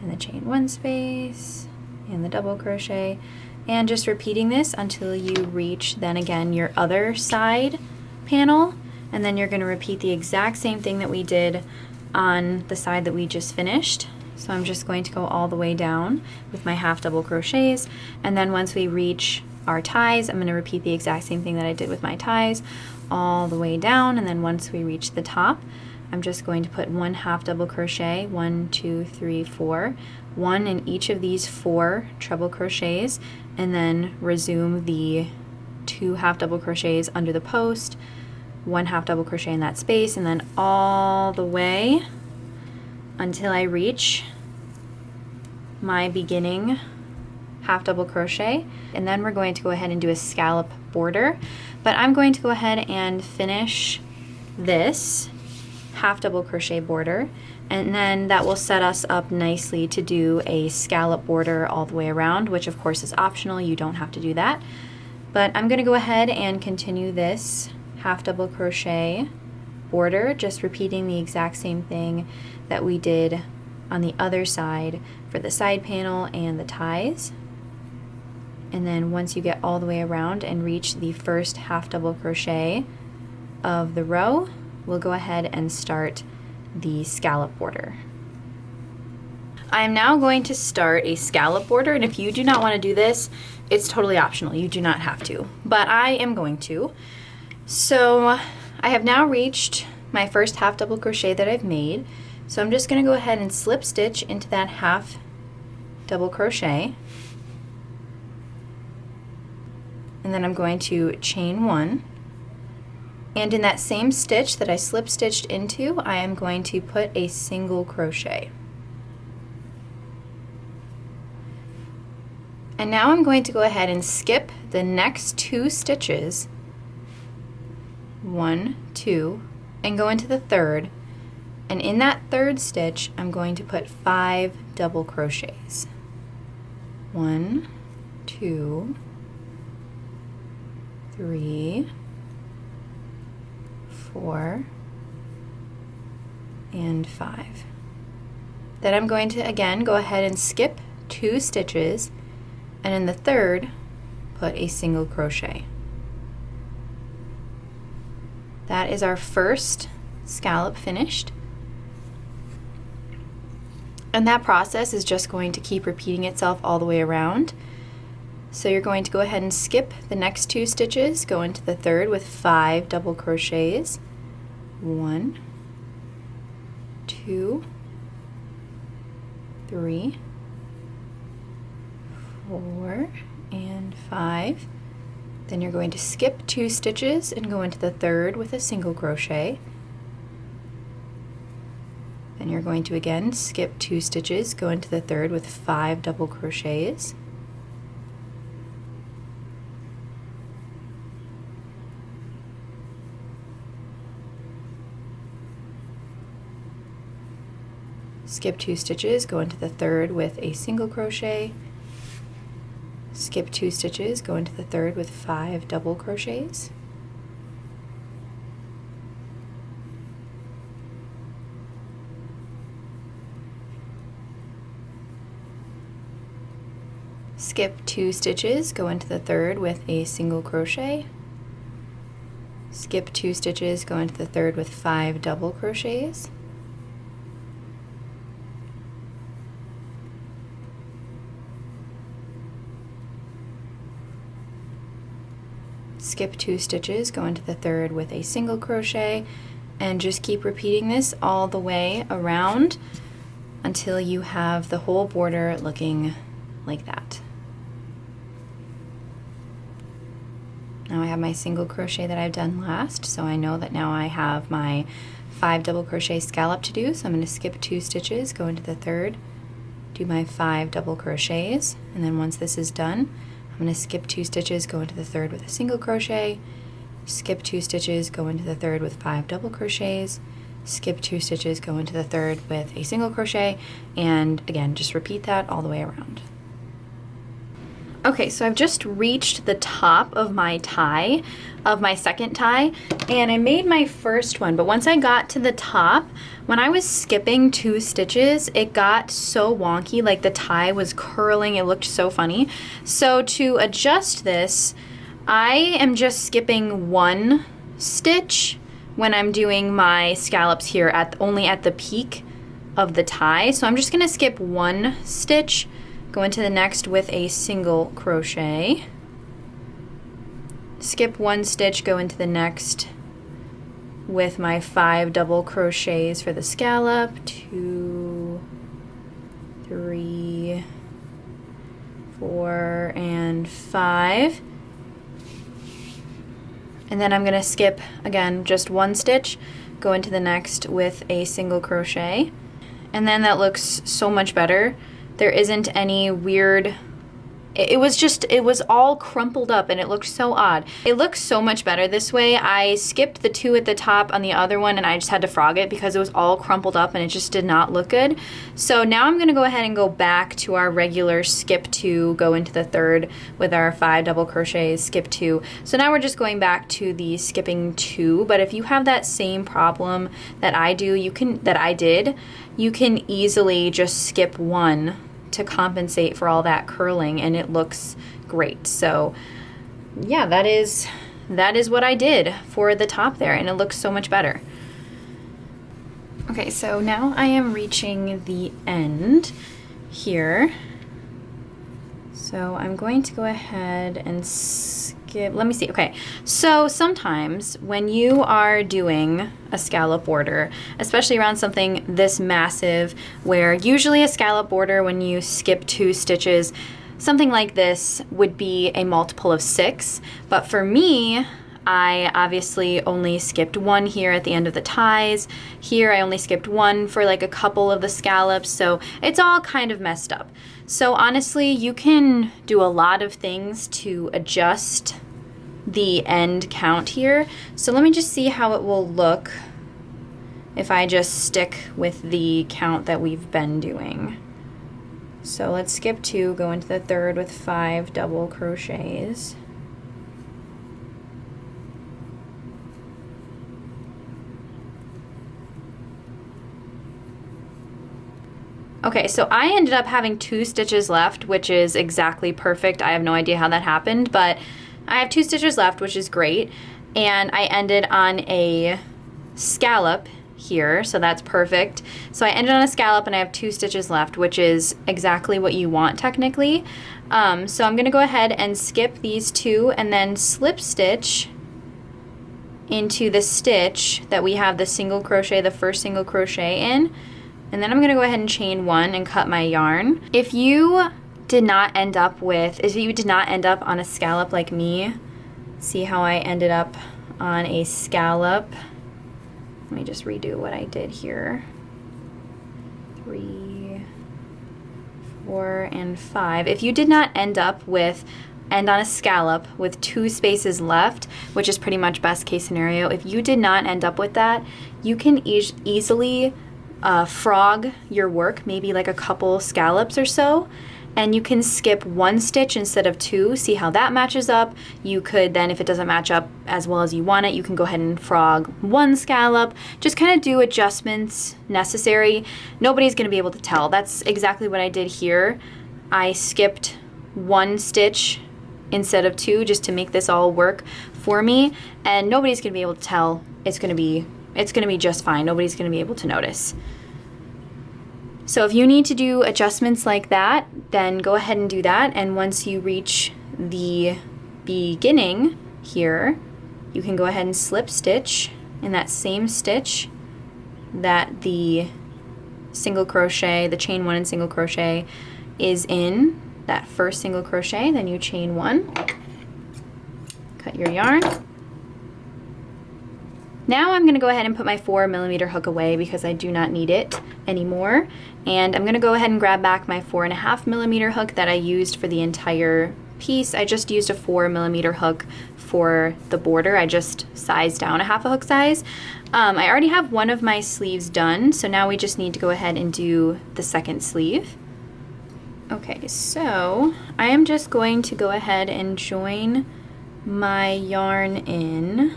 and the chain 1 space, and the double crochet, and just repeating this until you reach then again your other side panel, and then you're going to repeat the exact same thing that we did on the side that we just finished. So I'm just going to go all the way down with my half double crochets, and then once we reach our ties, I'm going to repeat the exact same thing that I did with my ties all the way down, and then once we reach the top, I'm just going to put 1 half double crochet, 1, 2, 3, 4, 1 in each of these 4 treble crochets, and then resume the 2 half double crochets under the post, 1 half double crochet in that space, and then all the way until I reach my beginning half double crochet, and then we're going to go ahead and do a scallop border. But I'm going to go ahead and finish this half double crochet border, and then that will set us up nicely to do a scallop border all the way around, which of course is optional, you don't have to do that. But I'm going to go ahead and continue this half double crochet border, just repeating the exact same thing that we did on the other side for the side panel and the ties. And then once you get all the way around and reach the first half double crochet of the row, we'll go ahead and start the scallop border. I am now going to start a scallop border, and if you do not want to do this, it's totally optional. You do not have to, but I am going to. So I have now reached my first half double crochet that I've made, so I'm just going to go ahead and slip stitch into that half double crochet, and then I'm going to chain 1, and in that same stitch that I slip stitched into, I am going to put a single crochet. And now I'm going to go ahead and skip the next 2 stitches, 1, 2, and go into the third, and in that third stitch I'm going to put 5 double crochets. 1, 2, 3, 4, and 5. Then I'm going to again go ahead and skip 2 stitches, and in the third put a single crochet. That is our first scallop finished. And that process is just going to keep repeating itself all the way around. So you're going to go ahead and skip the next 2 stitches, go into the third with 5 double crochets. 1, 2, 3, 4, and 5. Then you're going to skip 2 stitches and go into the third with a single crochet. Then you're going to again skip 2 stitches, go into the third with 5 double crochets. Skip 2 stitches, go into the third with a single crochet. Skip 2 stitches, go into the third with 5 double crochets. Skip 2 stitches, go into the third with a single crochet. Skip 2 stitches, go into the third with 5 double crochets. Skip 2 stitches, go into the third with a single crochet, and just keep repeating this all the way around until you have the whole border looking like that. Now I have my single crochet that I've done last, so I know that now I have my 5 double crochet scallop to do, so I'm going to skip 2 stitches, go into the third, do my 5 double crochets, and then once this is done, I'm going to skip 2 stitches, go into the third with a single crochet, skip 2 stitches, go into the third with 5 double crochets, skip 2 stitches, go into the third with a single crochet, and again just repeat that all the way around. Okay, so I've just reached the top of my tie, of my second tie, and I made my first one, but once I got to the top, when I was skipping 2 stitches, it got so wonky, like the tie was curling, it looked so funny. So to adjust this, I am just skipping 1 stitch when I'm doing my scallops here only at the peak of the tie. So I'm just gonna skip 1 stitch, go into the next with a single crochet, skip 1 stitch, go into the next with my 5 double crochets for the scallop, 2, 3, 4, and 5. And then I'm gonna skip again just 1 stitch, go into the next with a single crochet, and then that looks so much better. There isn't any weird, it was all crumpled up and it looked so odd. It looks so much better this way. I skipped the 2 at the top on the other one and I just had to frog it because it was all crumpled up and it just did not look good. So now I'm gonna go ahead and go back to our regular skip 2, go into the third with our 5 double crochets, skip 2. So now we're just going back to the skipping 2, but if you have that same problem that I did, you can easily just skip 1 to compensate for all that curling, and it looks great. So yeah, that is what I did for the top there, and it looks so much better. Okay, so now I am reaching the end here. So I'm going to go ahead and skip, let me see. Okay, so sometimes when you are doing a scallop border, especially around something this massive, where usually a scallop border, when you skip 2 stitches, something like this would be a multiple of 6. But for me, I obviously only skipped 1 here at the end of the ties. Here I only skipped 1 for like a couple of the scallops, so it's all kind of messed up. So honestly, you can do a lot of things to adjust the end count here. So let me just see how it will look if I just stick with the count that we've been doing. So let's skip 2, go into the third with 5 double crochets. Okay, so I ended up having 2 stitches left, which is exactly perfect. I have no idea how that happened, but I have 2 stitches left, which is great. And I ended on a scallop here, so that's perfect. So I ended on a scallop and I have 2 stitches left, which is exactly what you want technically. So I'm gonna go ahead and skip these 2 and then slip stitch into the stitch that we have the single crochet, the first single crochet in. And then I'm gonna go ahead and chain 1 and cut my yarn. If you did not end up on a scallop like me, see how I ended up on a scallop. Let me just redo what I did here. 3, 4, and 5. If you did not end on a scallop with 2 spaces left, which is pretty much best case scenario, if you did not end up with that, you can easily frog your work, maybe like a couple scallops or so, and you can skip 1 stitch instead of 2, see how that matches up. You could then, if it doesn't match up as well as you want it, you can go ahead and frog 1 scallop, just kind of do adjustments necessary. Nobody's going to be able to tell. That's exactly what I did here. I skipped 1 stitch instead of 2 just to make this all work for me, and nobody's going to be able to tell. It's going to be just fine. Nobody's going to be able to notice. So if you need to do adjustments like that, then go ahead and do that. And once you reach the beginning here, you can go ahead and slip stitch in that same stitch that the single crochet, the chain 1 and single crochet is in, that first single crochet. Then you chain 1, cut your yarn. Now I'm going to go ahead and put my 4mm hook away because I do not need it anymore. And I'm going to go ahead and grab back my 4.5mm hook that I used for the entire piece. I just used a 4mm hook for the border. I just sized down a half a hook size. I already have one of my sleeves done, so now we just need to go ahead and do the second sleeve. Okay, so I am just going to go ahead and join my yarn in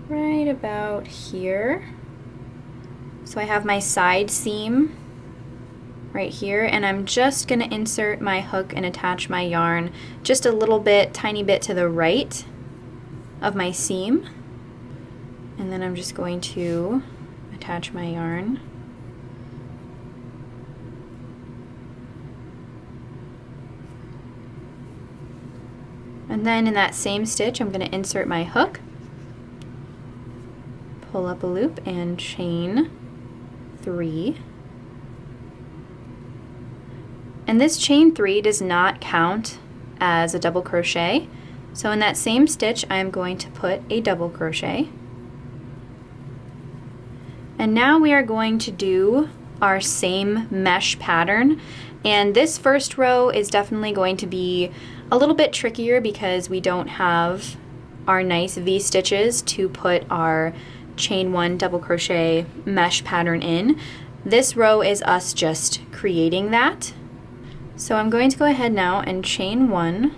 right about here. So I have my side seam right here, and I'm just going to insert my hook and attach my yarn just a little bit, tiny bit to the right of my seam. And then I'm just going to attach my yarn. And then in that same stitch, I'm going to insert my hook, pull up a loop, and chain 3. And this chain 3 does not count as a double crochet. So in that same stitch, I'm going to put a double crochet. And now we are going to do our same mesh pattern. And this first row is definitely going to be a little bit trickier because we don't have our nice V-stitches to put our chain 1 double crochet mesh pattern in. This row is us just creating that. So I'm going to go ahead now and chain 1.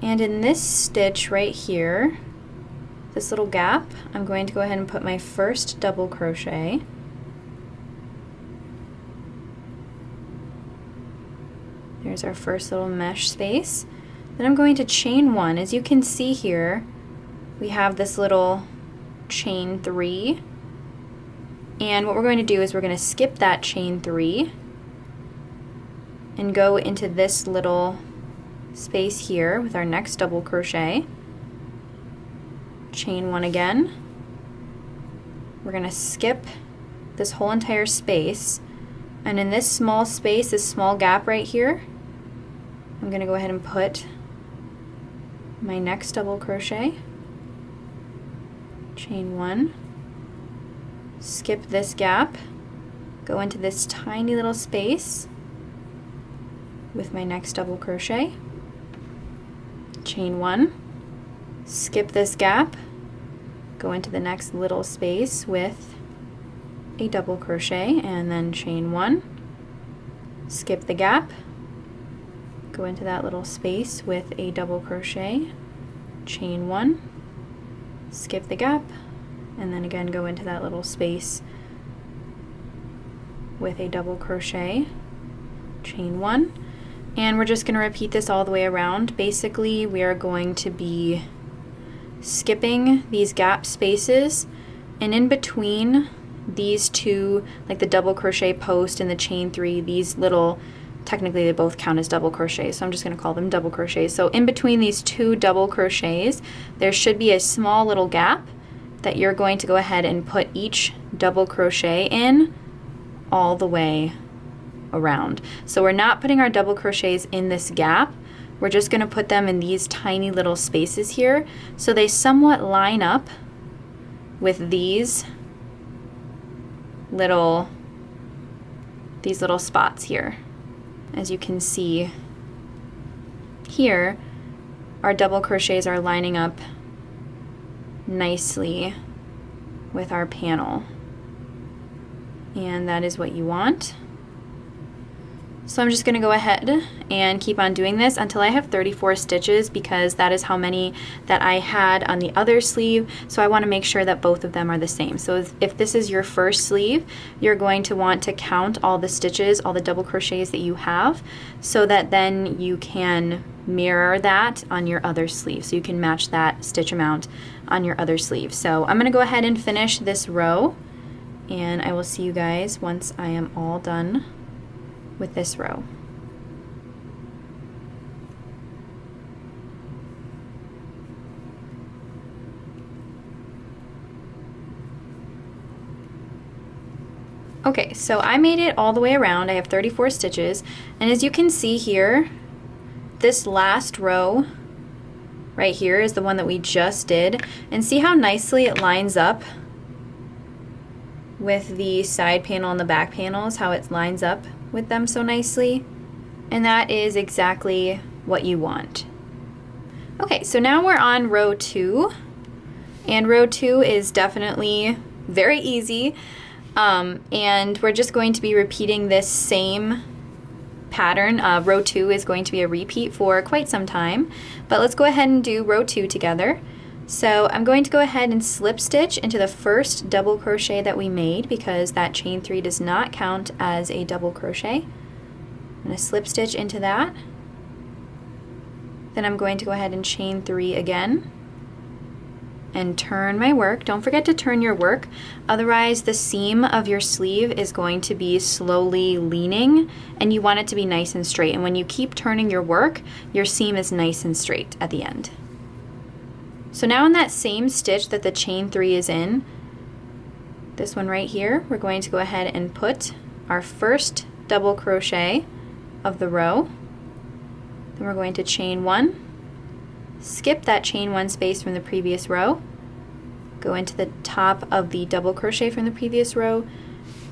And in this stitch right here, this little gap, I'm going to go ahead and put my first double crochet. There's our first little mesh space. Then I'm going to chain 1. As you can see here, we have this little chain 3. And what we're going to do is we're going to skip that chain 3 and go into this little space here with our next double crochet. Chain 1 again. We're going to skip this whole entire space, and in this small space, this small gap right here, I'm going to go ahead and put my next double crochet, chain 1, skip this gap, go into this tiny little space with my next double crochet, chain 1, skip this gap, go into the next little space with a double crochet, and then chain 1, skip the gap, go into that little space with a double crochet, chain 1, skip the gap, and then again go into that little space with a double crochet, chain 1, and we're just going to repeat this all the way around. Basically, we are going to be skipping these gap spaces, and in between these two, like the double crochet post and the chain 3, these little, technically they both count as double crochets, so I'm just going to call them double crochets. So in between these two double crochets, there should be a small little gap that you're going to go ahead and put each double crochet in all the way around. So we're not putting our double crochets in this gap, we're just going to put them in these tiny little spaces here so they somewhat line up with these little spots here. As you can see here, our double crochets are lining up nicely with our panel, and that is what you want. So I'm just going to go ahead and keep on doing this until I have 34 stitches, because that is how many that I had on the other sleeve, so I want to make sure that both of them are the same. So if this is your first sleeve, you're going to want to count all the stitches, all the double crochets that you have, so that then you can mirror that on your other sleeve, so you can match that stitch amount on your other sleeve. So I'm going to go ahead and finish this row, and I will see you guys once I am all done with this row. Okay, so I made it all the way around. I have 34 stitches, and as you can see here, this last row right here is the one that we just did, and see how nicely it lines up with the side panel and the back panels, how it lines up with them so nicely, and that is exactly what you want. Okay, so now we're on row 2, and row 2 is definitely very easy. And we're just going to be repeating this same pattern. Row 2 is going to be a repeat for quite some time, but let's go ahead and do row 2 together. So I'm going to go ahead and slip stitch into the first double crochet that we made because that chain 3 does not count as a double crochet. I'm going to slip stitch into that. Then I'm going to go ahead and chain 3 again and turn my work. Don't forget to turn your work, otherwise the seam of your sleeve is going to be slowly leaning and you want it to be nice and straight. And when you keep turning your work, your seam is nice and straight at the end. So now in that same stitch that the chain 3 is in, this one right here, we're going to go ahead and put our first double crochet of the row. Then we're going to chain 1, skip that chain 1 space from the previous row, go into the top of the double crochet from the previous row,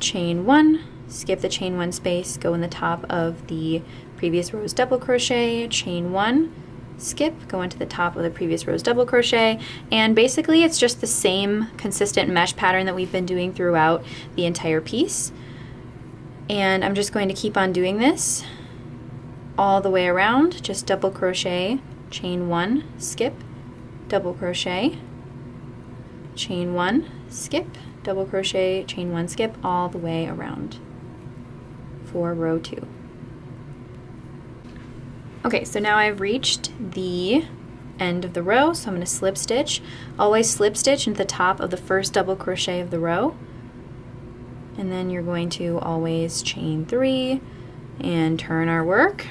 chain 1, skip the chain 1 space, go in the top of the previous row's double crochet, chain 1, skip, go into the top of the previous row's double crochet, and basically it's just the same consistent mesh pattern that we've been doing throughout the entire piece. And I'm just going to keep on doing this all the way around, just double crochet, chain 1, skip, double crochet, chain 1, skip, double crochet, chain 1, skip, all the way around for row 2. Okay, so now I've reached the end of the row, so I'm going to slip stitch. Always slip stitch into the top of the first double crochet of the row, and then you're going to always chain 3 and turn our work.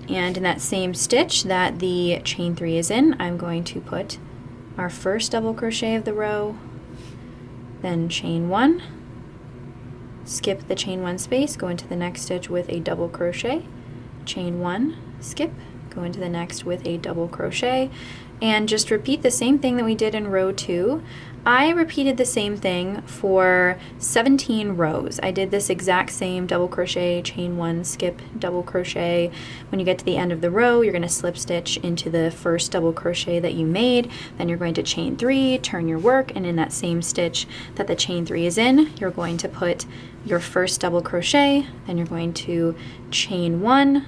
And in that same stitch that the chain 3 is in, I'm going to put our first double crochet of the row, then chain 1, skip the chain 1 space, go into the next stitch with a double crochet, chain 1, skip, go into the next with a double crochet, and just repeat the same thing that we did in row 2. I repeated the same thing for 17 rows. I did this exact same double crochet, chain 1, skip, double crochet. When you get to the end of the row, you're going to slip stitch into the first double crochet that you made, then you're going to chain 3, turn your work, and in that same stitch that the chain 3 is in, you're going to put your first double crochet, then you're going to chain 1,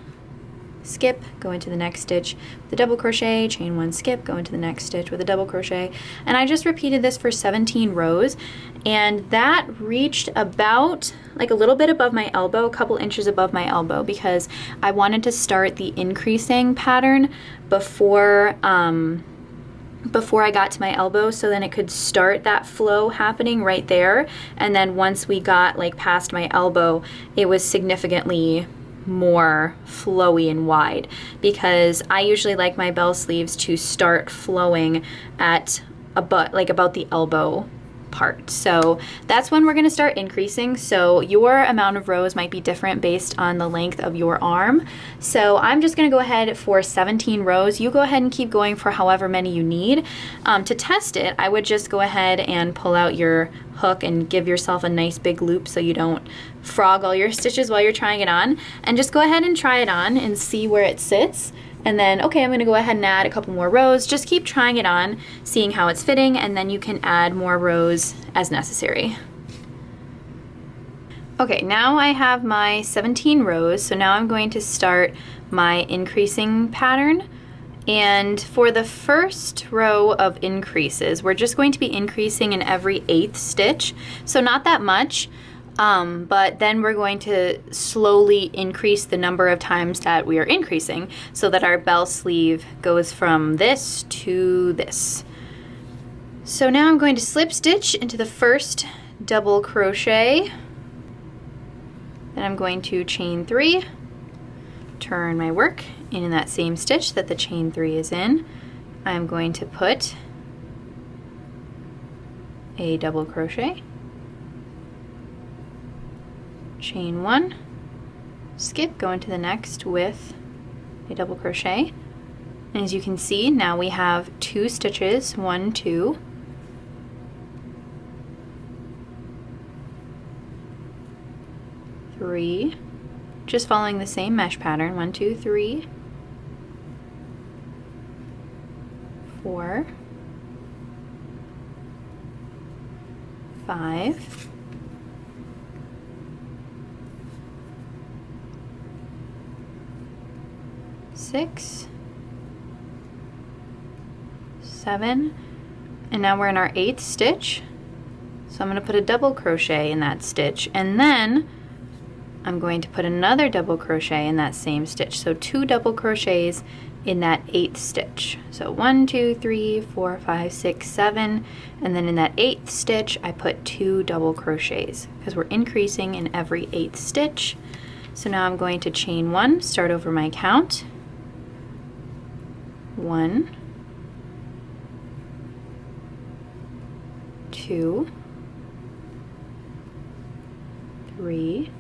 skip, go into the next stitch with a double crochet, chain 1, skip, go into the next stitch with a double crochet. And I just repeated this for 17 rows, and that reached about like a little bit above my elbow, a couple inches above my elbow, because I wanted to start the increasing pattern before I got to my elbow, so then it could start that flow happening right there. And then once we got like past my elbow, it was significantly more flowy and wide, because I usually like my bell sleeves to start flowing at about the elbow part. So that's when we're going to start increasing. So your amount of rows might be different based on the length of your arm. So I'm just going to go ahead for 17 rows. You go ahead and keep going for however many you need. To test it, I would just go ahead and pull out your hook and give yourself a nice big loop so you don't frog all your stitches while you're trying it on, and just go ahead and try it on and see where it sits. And then, okay, I'm going to go ahead and add a couple more rows. Just keep trying it on, seeing how it's fitting, and then you can add more rows as necessary. Okay, now I have my 17 rows, so now I'm going to start my increasing pattern. And for the first row of increases, we're just going to be increasing in every 8th stitch, so not that much. But then we're going to slowly increase the number of times that we are increasing so that our bell sleeve goes from this to this. So now I'm going to slip stitch into the first double crochet. Then I'm going to chain 3, turn my work, and in that same stitch that the chain 3 is in, I'm going to put a double crochet, chain 1, skip, go into the next with a double crochet. And as you can see, now we have 2 stitches, 1, 2, 3, just following the same mesh pattern, 1, 2, 3, 4, 5, 6, 7, and now we're in our 8th stitch. So I'm going to put a double crochet in that stitch, and then I'm going to put another double crochet in that same stitch. So 2 double crochets in that 8th stitch. So 1, 2, 3, 4, 5, 6, 7, and then in that 8th stitch I put 2 double crochets because we're increasing in every 8th stitch. So now I'm going to chain 1, start over my count. 1, 2, 3,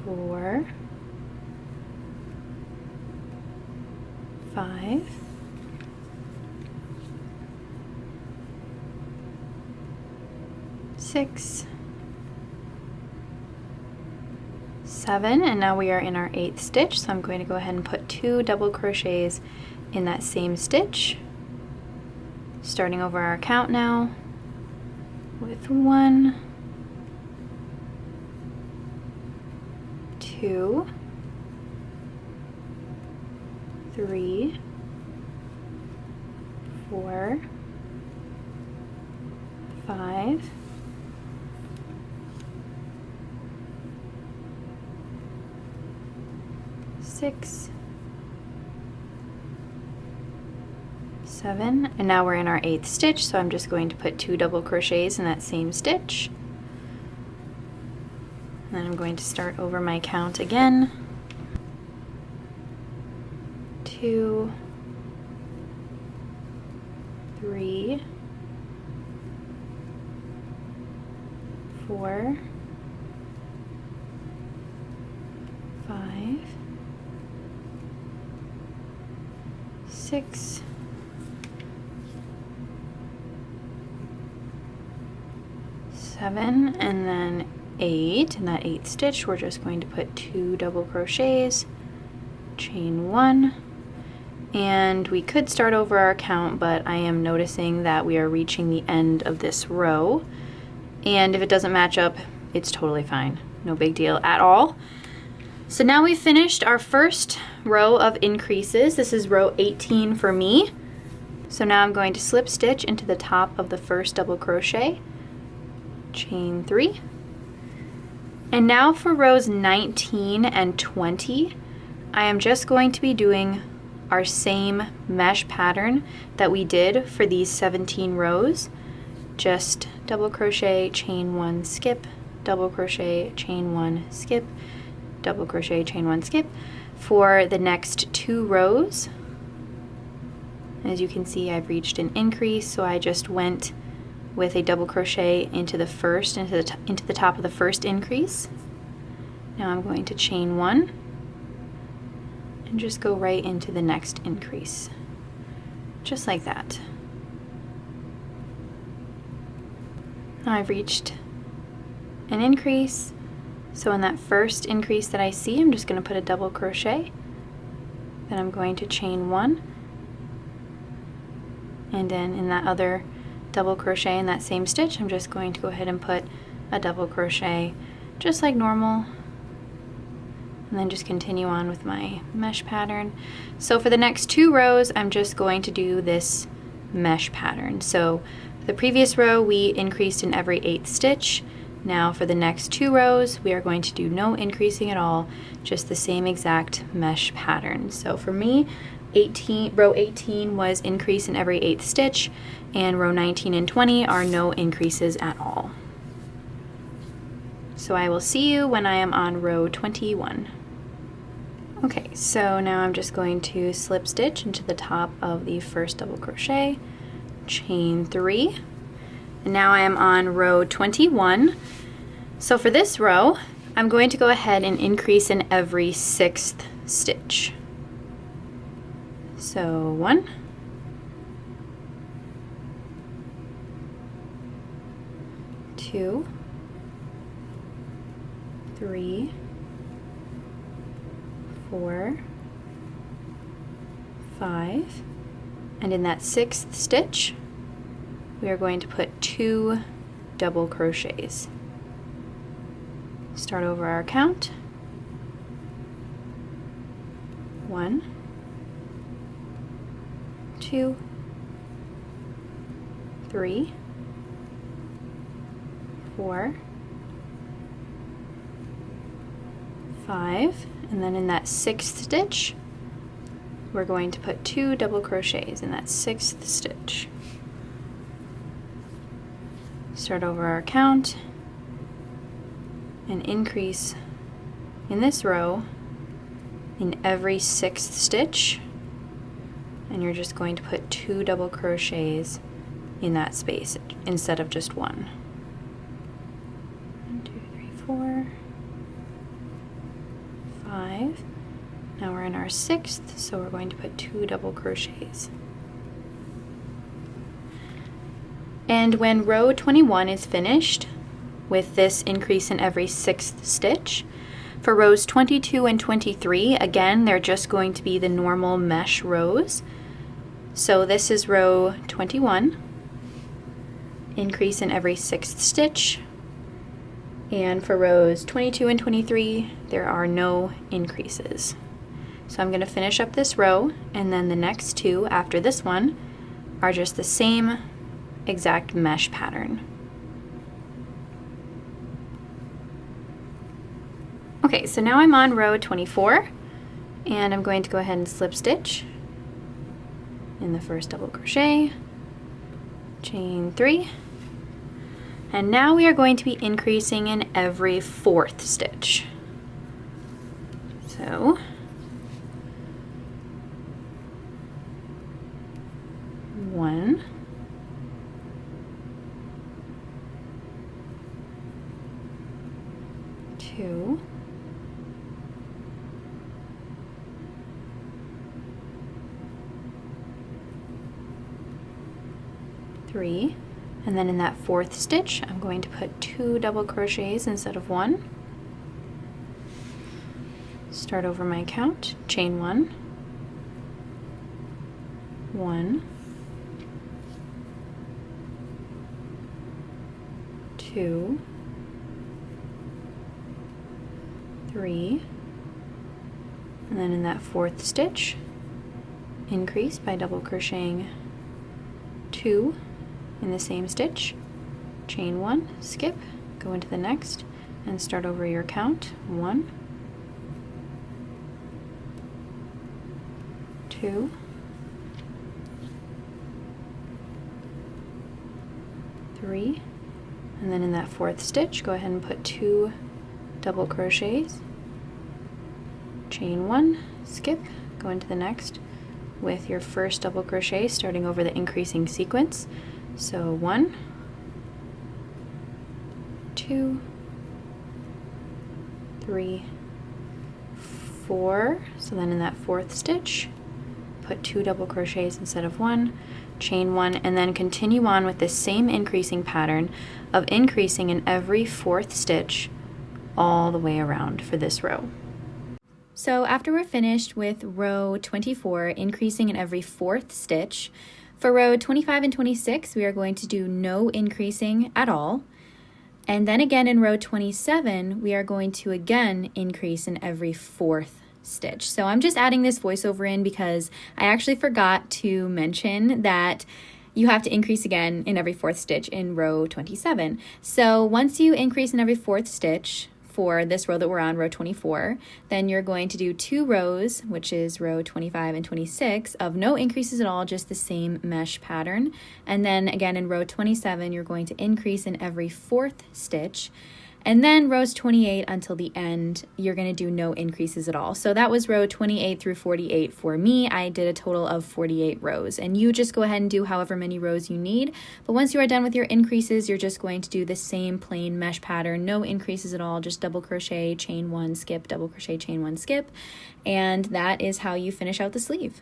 4, 5, 6, 7, and now we are in our 8th stitch, so I'm going to go ahead and put 2 double crochets in that same stitch, starting over our count now with 1, 2, 3, 4, 5, 6, 7, and now we're in our 8th stitch, so I'm just going to put 2 double crochets in that same stitch. And then I'm going to start over my count again. 2, 3, 4, 5, 6, 7, and then 8. In that 8th stitch, we're just going to put 2 double crochets, chain 1, and we could start over our count, but I am noticing that we are reaching the end of this row, and if it doesn't match up, it's totally fine. No big deal at all. So now we've finished our first row of increases. This is row 18 for me. So now I'm going to slip stitch into the top of the first double crochet, chain 3. And now for rows 19 and 20, I am just going to be doing our same mesh pattern that we did for these 17 rows. Just double crochet, chain 1, skip, double crochet, chain 1, skip, double crochet, chain 1, skip for the next 2 rows. As you can see, I've reached an increase, so I just went with a double crochet into the first, into the top of the first increase. Now I'm going to chain 1 and just go right into the next increase, just like that. Now I've reached an increase, so in that first increase that I see, I'm just going to put a double crochet, then I'm going to chain 1, and then in that other double crochet in that same stitch, I'm just going to go ahead and put a double crochet just like normal, and then just continue on with my mesh pattern. So for the next 2 rows, I'm just going to do this mesh pattern. So the previous row we increased in every 8th stitch. Now for the next 2 rows, we are going to do no increasing at all, just the same exact mesh pattern. So for me, row 18 was increase in every 8th stitch, and row 19 and 20 are no increases at all. So I will see you when I am on row 21. Okay, so now I'm just going to slip stitch into the top of the first double crochet, chain 3, and now I am on row 21. So for this row, I'm going to go ahead and increase in every 6th stitch. So 1, 2, 3, 4, 5, and in that 6th stitch, we are going to put 2 double crochets. Start over our count. 1, 2, 3, 4, 5, and then in that 6th stitch, we're going to put 2 double crochets in that 6th stitch. Start over our count and increase in this row in every 6th stitch, and you're just going to put 2 double crochets in that space instead of just 1. 1, 2, 3, 4, 5. Now we're in our 6th, so we're going to put 2 double crochets. And when row 21 is finished with this increase in every 6th stitch, for rows 22 and 23, again, they're just going to be the normal mesh rows. So this is row 21, increase in every 6th stitch. And for rows 22 and 23, there are no increases. So I'm going to finish up this row, and then the next 2 after this one are just the same exact mesh pattern. Okay, so now I'm on row 24, and I'm going to go ahead and slip stitch in the first double crochet, chain 3, and now we are going to be increasing in every 4th stitch. So 1, 2, 3, and then in that 4th stitch I'm going to put 2 double crochets instead of 1. Start over my count, chain 1, 1, 2, 3, and then in that 4th stitch, increase by double crocheting 2 in the same stitch, chain 1, skip, go into the next, and start over your count, 1, 2, 3, and then in that 4th stitch, go ahead and put 2 double crochets, chain 1, skip, go into the next with your first double crochet, starting over the increasing sequence. So 1, 2, 3, 4, so then in that 4th stitch, put 2 double crochets instead of 1, chain 1, and then continue on with this same increasing pattern of increasing in every 4th stitch all the way around for this row. So after we're finished with row 24, increasing in every 4th stitch, for row 25 and 26, we are going to do no increasing at all. And then again in row 27, we are going to again increase in every 4th stitch. So I'm just adding this voiceover in because I actually forgot to mention that you have to increase again in every 4th stitch in row 27. So once you increase in every 4th stitch for this row that we're on, row 24, then you're going to do 2 rows, which is row 25 and 26, of no increases at all, just the same mesh pattern. And then again in row 27, you're going to increase in every 4th stitch. And then rows 28 until the end, you're going to do no increases at all. So that was row 28 through 48 for me. I did a total of 48 rows, and you just go ahead and do however many rows you need. But once you are done with your increases, you're just going to do the same plain mesh pattern, no increases at all, just double crochet, chain 1, skip, double crochet, chain 1, skip. And that is how you finish out the sleeve.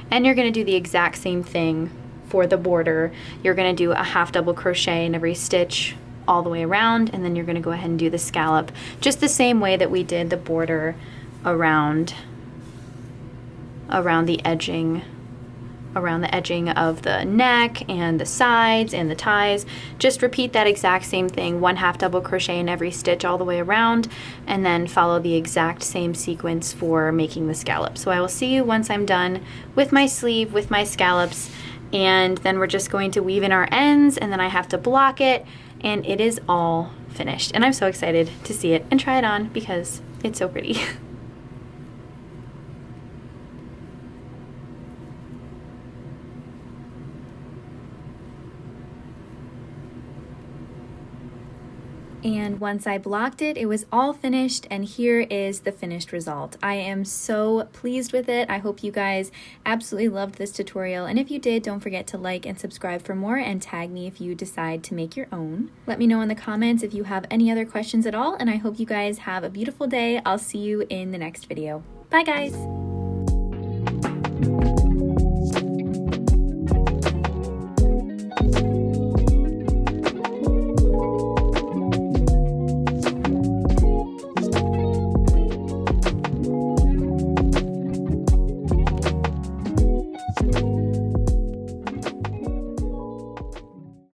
And you're going to do the exact same thing for the border. You're going to do a half double crochet in every stitch all the way around, and then you're going to go ahead and do the scallop just the same way that we did the border around the edging around the edging of the neck and the sides and the ties. Just repeat that exact same thing, 1/2 double crochet in every stitch all the way around, and then follow the exact same sequence for making the scallop. So I will see you once I'm done with my sleeve, with my scallops, and then we're just going to weave in our ends, and then I have to block it, and it is all finished. And I'm so excited to see it and try it on because it's so pretty. And once I blocked it, it was all finished, and here is the finished result. I am so pleased with it. I hope you guys absolutely loved this tutorial, and if you did, don't forget to like and subscribe for more, and tag me if you decide to make your own. Let me know in the comments if you have any other questions at all, and I hope you guys have a beautiful day. I'll see you in the next video. Bye guys!